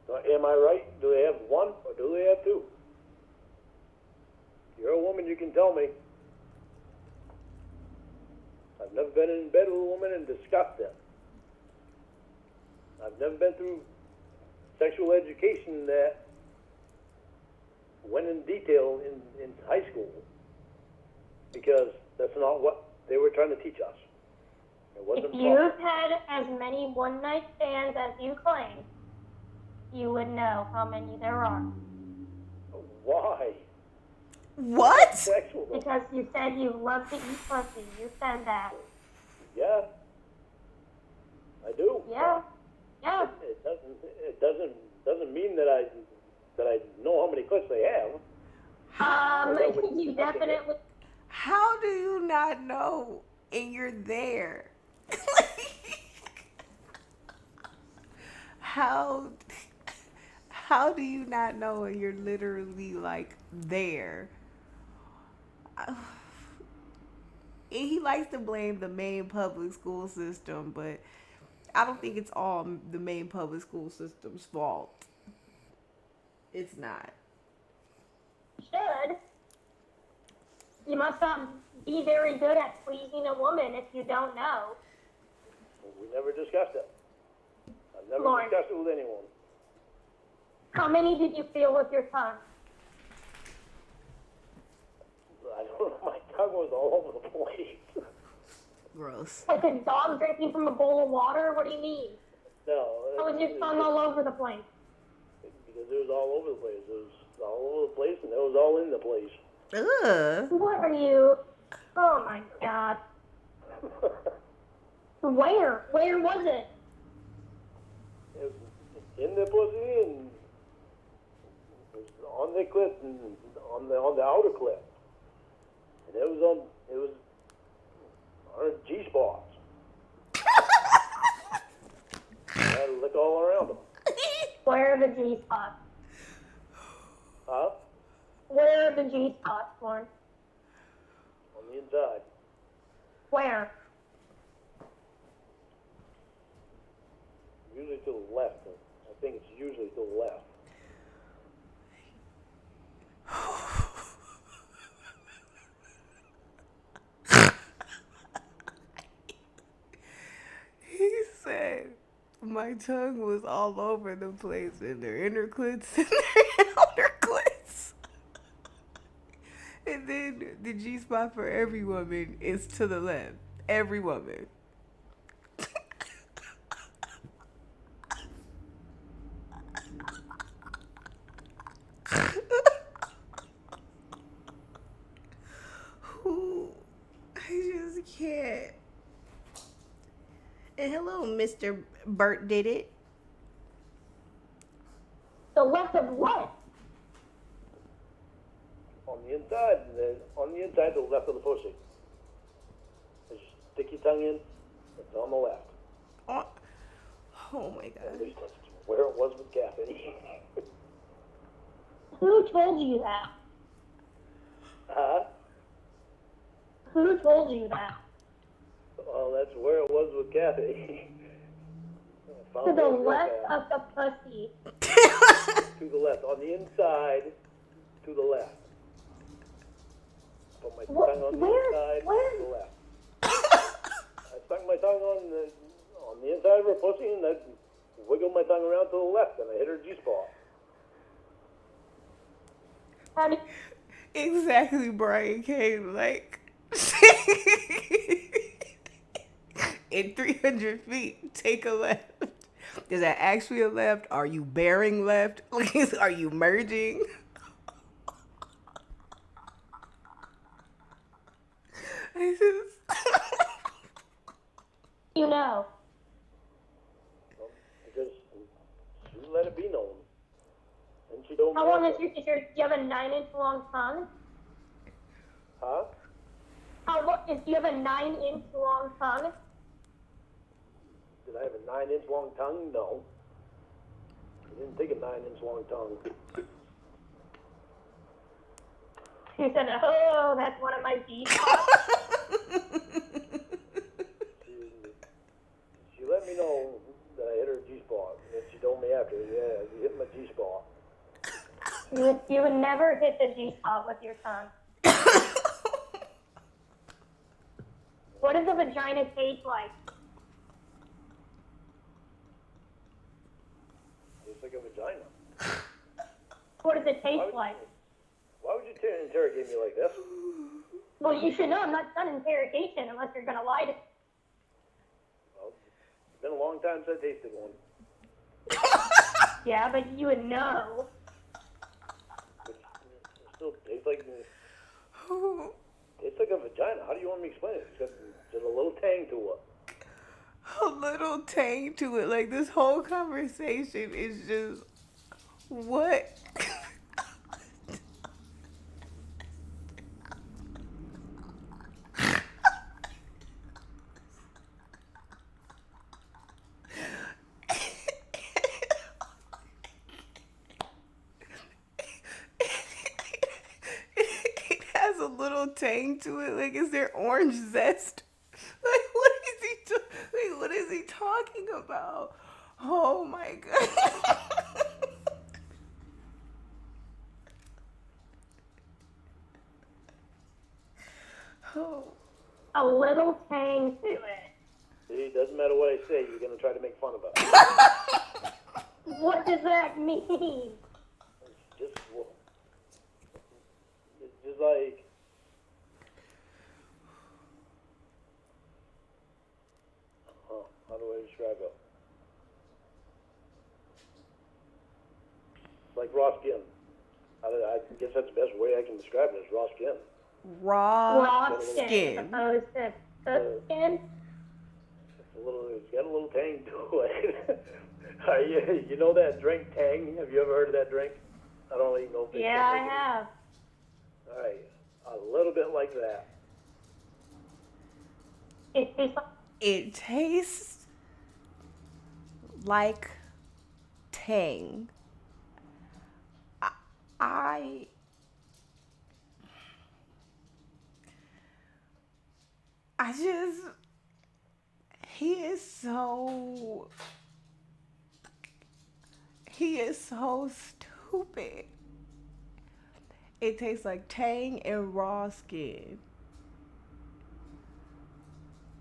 [SPEAKER 4] So am I right? Do they have one or do they have two? You're a woman, you can tell me. I've never been in bed with a woman and discussed it. I've never been through sexual education that went in detail in high school, because that's not what they were trying to teach us. It wasn't.
[SPEAKER 5] If you've had as many one-night stands as you claim, you would know how many there are.
[SPEAKER 4] Why?
[SPEAKER 3] What?
[SPEAKER 4] Sexual.
[SPEAKER 5] Because you said you love to eat pussy. You said that.
[SPEAKER 4] Yeah, I do.
[SPEAKER 5] Yeah. Yeah.
[SPEAKER 4] It doesn't mean that I know how many clips they have.
[SPEAKER 5] You definitely.
[SPEAKER 3] How do you not know and you're there? How do you not know and you're literally like there? And he likes to blame the Maine public school system, but I don't think it's all the Maine public school system's fault. It's not.
[SPEAKER 5] Should. You must not be very good at pleasing a woman if you don't know.
[SPEAKER 4] We never discussed it. I've never
[SPEAKER 5] Lauren,
[SPEAKER 4] discussed it with anyone.
[SPEAKER 5] how many did you feel with your tongue?
[SPEAKER 4] I don't know. My tongue was all over the place.
[SPEAKER 3] Gross.
[SPEAKER 5] Like a dog drinking from a bowl of water? What do you mean?
[SPEAKER 4] No.
[SPEAKER 5] How was your tongue all over the place?
[SPEAKER 4] Because it was all over the place. It was all over the place, and it was all in the place.
[SPEAKER 3] Ugh.
[SPEAKER 5] What are you? Oh my god. Where? Where was it?
[SPEAKER 4] It was in the pussy and it was on the clip and on the outer clip. And it was on her G-spots. I had to lick all around them.
[SPEAKER 5] Where are the G spots?
[SPEAKER 4] Huh?
[SPEAKER 5] Where are the G spots, Lauren?
[SPEAKER 4] On the inside.
[SPEAKER 5] Where?
[SPEAKER 4] Usually to the left. I think it's usually to the left.
[SPEAKER 3] He said my tongue was all over the place in their inner clits and their outer clits. And then the G spot for every woman is to the left. Every woman. Ooh, I just can't. And hello, Mr. Bert did it.
[SPEAKER 5] The left of what?
[SPEAKER 4] On the inside, to the left of the pussy. Just stick your tongue in. It's on the left.
[SPEAKER 3] Oh my
[SPEAKER 4] At
[SPEAKER 3] god.
[SPEAKER 4] least that's where it was with Kathy.
[SPEAKER 5] Who told you that?
[SPEAKER 4] Huh?
[SPEAKER 5] Who told you that?
[SPEAKER 4] Well, that's where it was with Kathy.
[SPEAKER 5] To the left of the pussy.
[SPEAKER 4] To the left. On the inside, to the left. Put my tongue on the inside, to the left. I stuck my tongue on the inside of her pussy and I wiggled my tongue around to the left and I hit her G-spot.
[SPEAKER 5] How did,
[SPEAKER 3] Exactly, Brian Kane. Like, in 300 feet, take a left. Is that actually a left? Are you bearing left? Are you merging? I just...
[SPEAKER 5] you know?
[SPEAKER 4] Because she let it be known. And she told me.
[SPEAKER 5] How long is do you have a 9-inch long tongue?
[SPEAKER 4] Huh?
[SPEAKER 5] Do you have a 9-inch long tongue?
[SPEAKER 4] Did I have a 9-inch long tongue? No. I didn't take a 9-inch long tongue.
[SPEAKER 5] You said, oh, that's one of my G spots.
[SPEAKER 4] She let me know that I hit her G-spot. And she told me after, yeah, you hit my G-spot.
[SPEAKER 5] You would never hit the G spot with your tongue. What does a vagina taste like?
[SPEAKER 4] It's like a vagina.
[SPEAKER 5] What does it taste like?
[SPEAKER 4] Why would you interrogate me like this?
[SPEAKER 5] Well, you should know I'm not done interrogation unless you're going to lie to me.
[SPEAKER 4] Well, it's been a long time since I tasted one.
[SPEAKER 5] Yeah, but you would know.
[SPEAKER 4] But it still tastes like a vagina. How do you want me to explain it? It's got just a little tang to it.
[SPEAKER 3] A little tang to it. Like, this whole conversation is just... What? It has a little tang to it. Like, is there orange zest? Like, what is he talking about? Oh my god. Oh.
[SPEAKER 5] A little tang to it.
[SPEAKER 4] See, it doesn't matter what I say, you're going to try to make fun of it.
[SPEAKER 5] What does that mean?
[SPEAKER 4] It's just like... how do I describe it? Like raw skin. I guess that's the best way I can describe it, is raw skin.
[SPEAKER 3] raw
[SPEAKER 5] skin
[SPEAKER 3] skin.
[SPEAKER 5] opposed to cooked skin.
[SPEAKER 4] It's got a little tang to it. You know that drink Tang? Have you ever heard of that drink? I don't even know if
[SPEAKER 5] Yeah, I have.
[SPEAKER 4] All right, a little bit like that.
[SPEAKER 3] It tastes like Tang. I just, he is so stupid. It tastes like Tang and raw skin.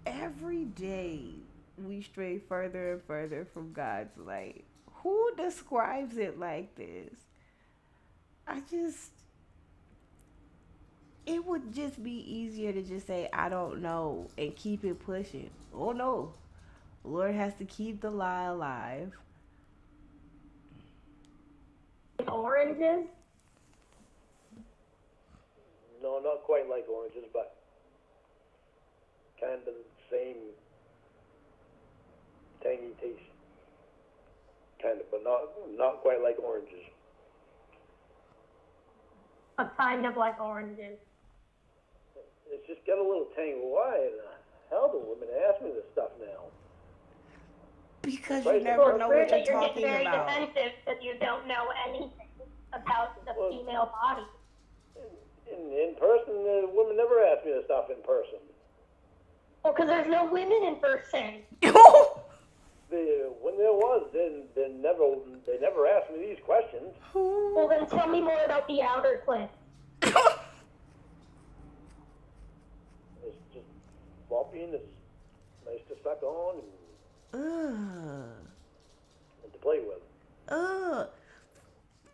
[SPEAKER 3] Every day we stray further and further from God's light. Who describes it like this? It would just be easier to just say, I don't know, and keep it pushing. Oh no. Lord has to keep the lie alive.
[SPEAKER 5] Oranges?
[SPEAKER 4] No, not quite like oranges, but kind of the same tangy taste. Kind of, but not quite like oranges.
[SPEAKER 5] A kind of like oranges.
[SPEAKER 4] It's just got a little tang. Why in the hell do women ask me this stuff now?
[SPEAKER 3] Because you never know what you're talking
[SPEAKER 5] very
[SPEAKER 3] about.
[SPEAKER 5] defensive that you don't know anything about the female body.
[SPEAKER 4] In person, women never ask me this stuff in person.
[SPEAKER 5] Well, because there's no women in person.
[SPEAKER 4] When there was, then they never asked me these questions.
[SPEAKER 5] Well, then tell me more about the outer clit.
[SPEAKER 4] It's just floppy and it's nice to suck on and to play with.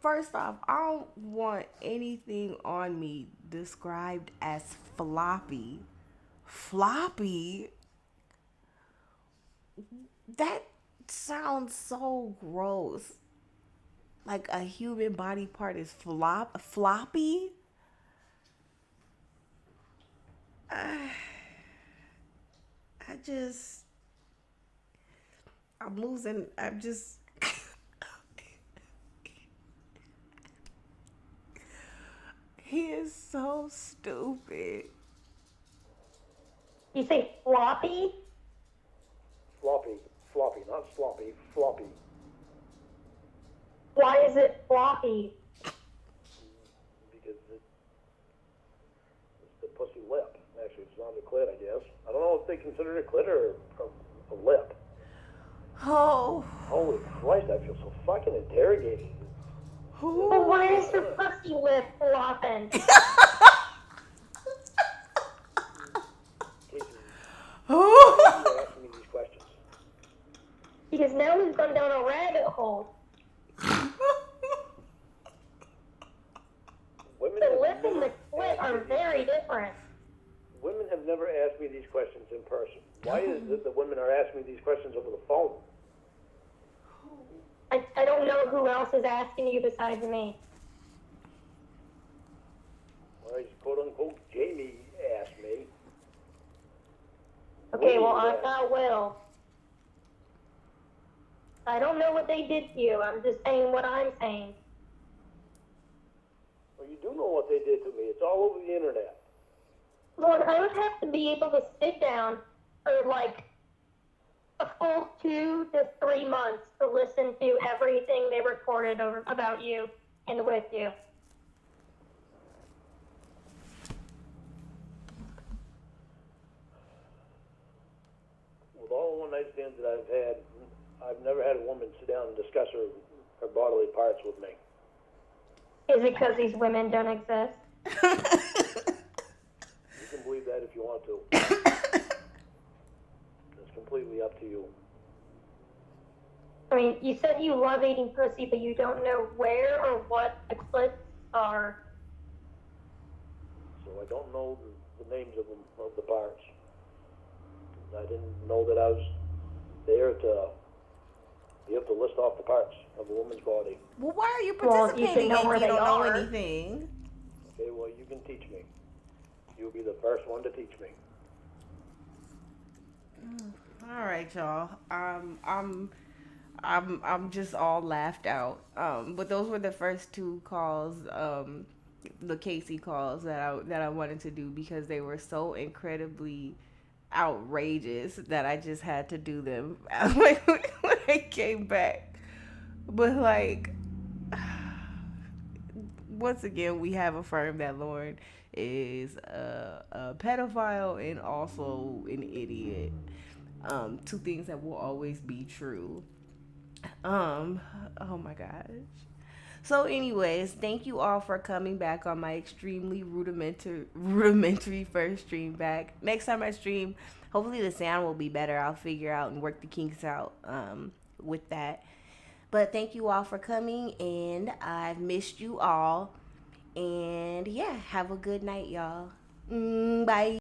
[SPEAKER 3] First off, I don't want anything on me described as floppy. Floppy? That sounds so gross. Like a human body part is floppy? He is so stupid.
[SPEAKER 5] You say floppy?
[SPEAKER 4] Floppy, not sloppy, floppy.
[SPEAKER 5] Why is it floppy?
[SPEAKER 4] Because it's the pussy lip. Actually, it's not a clit, I guess. I don't know if they consider it a clit or a lip.
[SPEAKER 3] Oh.
[SPEAKER 4] Holy Christ, I feel so fucking interrogated.
[SPEAKER 5] Well, why is your pussy lip flopping?
[SPEAKER 4] You're asking me these questions.
[SPEAKER 5] Because now we've gone down a rabbit hole. The lip and the clit are very different.
[SPEAKER 4] Women have never asked me these questions in person. Why is it that women are asking me these questions over the phone?
[SPEAKER 5] I don't know who else is asking you besides me.
[SPEAKER 4] Well, quote unquote Jamie asked me.
[SPEAKER 5] Okay, well, I'm not Will. I don't know what they did to you. I'm just saying what I'm saying.
[SPEAKER 4] Well, you do know what they did to me. It's all over the internet.
[SPEAKER 5] Lord, I would have to be able to sit down for like a full 2 to 3 months to listen to everything they recorded about you and with you.
[SPEAKER 4] With all the one-night stands that I've had, I've never had a woman sit down and discuss her bodily parts with me.
[SPEAKER 5] Is it because these women don't exist?
[SPEAKER 4] You can believe that if you want to. It's completely up to you.
[SPEAKER 5] I mean, you said you love eating pussy, but you don't know where or what the clits are.
[SPEAKER 4] So I don't know the names of them, of the parts. I didn't know that I was there to be able to list off the parts of a woman's body.
[SPEAKER 3] Well, why are you
[SPEAKER 5] Well, you should
[SPEAKER 3] participating
[SPEAKER 5] know
[SPEAKER 3] if
[SPEAKER 5] where
[SPEAKER 3] you
[SPEAKER 5] they
[SPEAKER 3] don't know
[SPEAKER 5] are.
[SPEAKER 3] anything?
[SPEAKER 4] Okay, well, you can teach me. You'll be the first one to teach me.
[SPEAKER 3] All right, y'all. I'm just all laughed out. But those were the first two calls, the Casey calls that I wanted to do because they were so incredibly outrageous that I just had to do them like when I came back. But like once again, we have affirmed that Lauren is a pedophile and also an idiot. Two things that will always be true. Oh my gosh. So, anyways, thank you all for coming back on my extremely rudimentary first stream back. Next time I stream, hopefully the sound will be better. I'll figure out and work the kinks out with that. But thank you all for coming, and I've missed you all. And yeah, have a good night, y'all. Bye.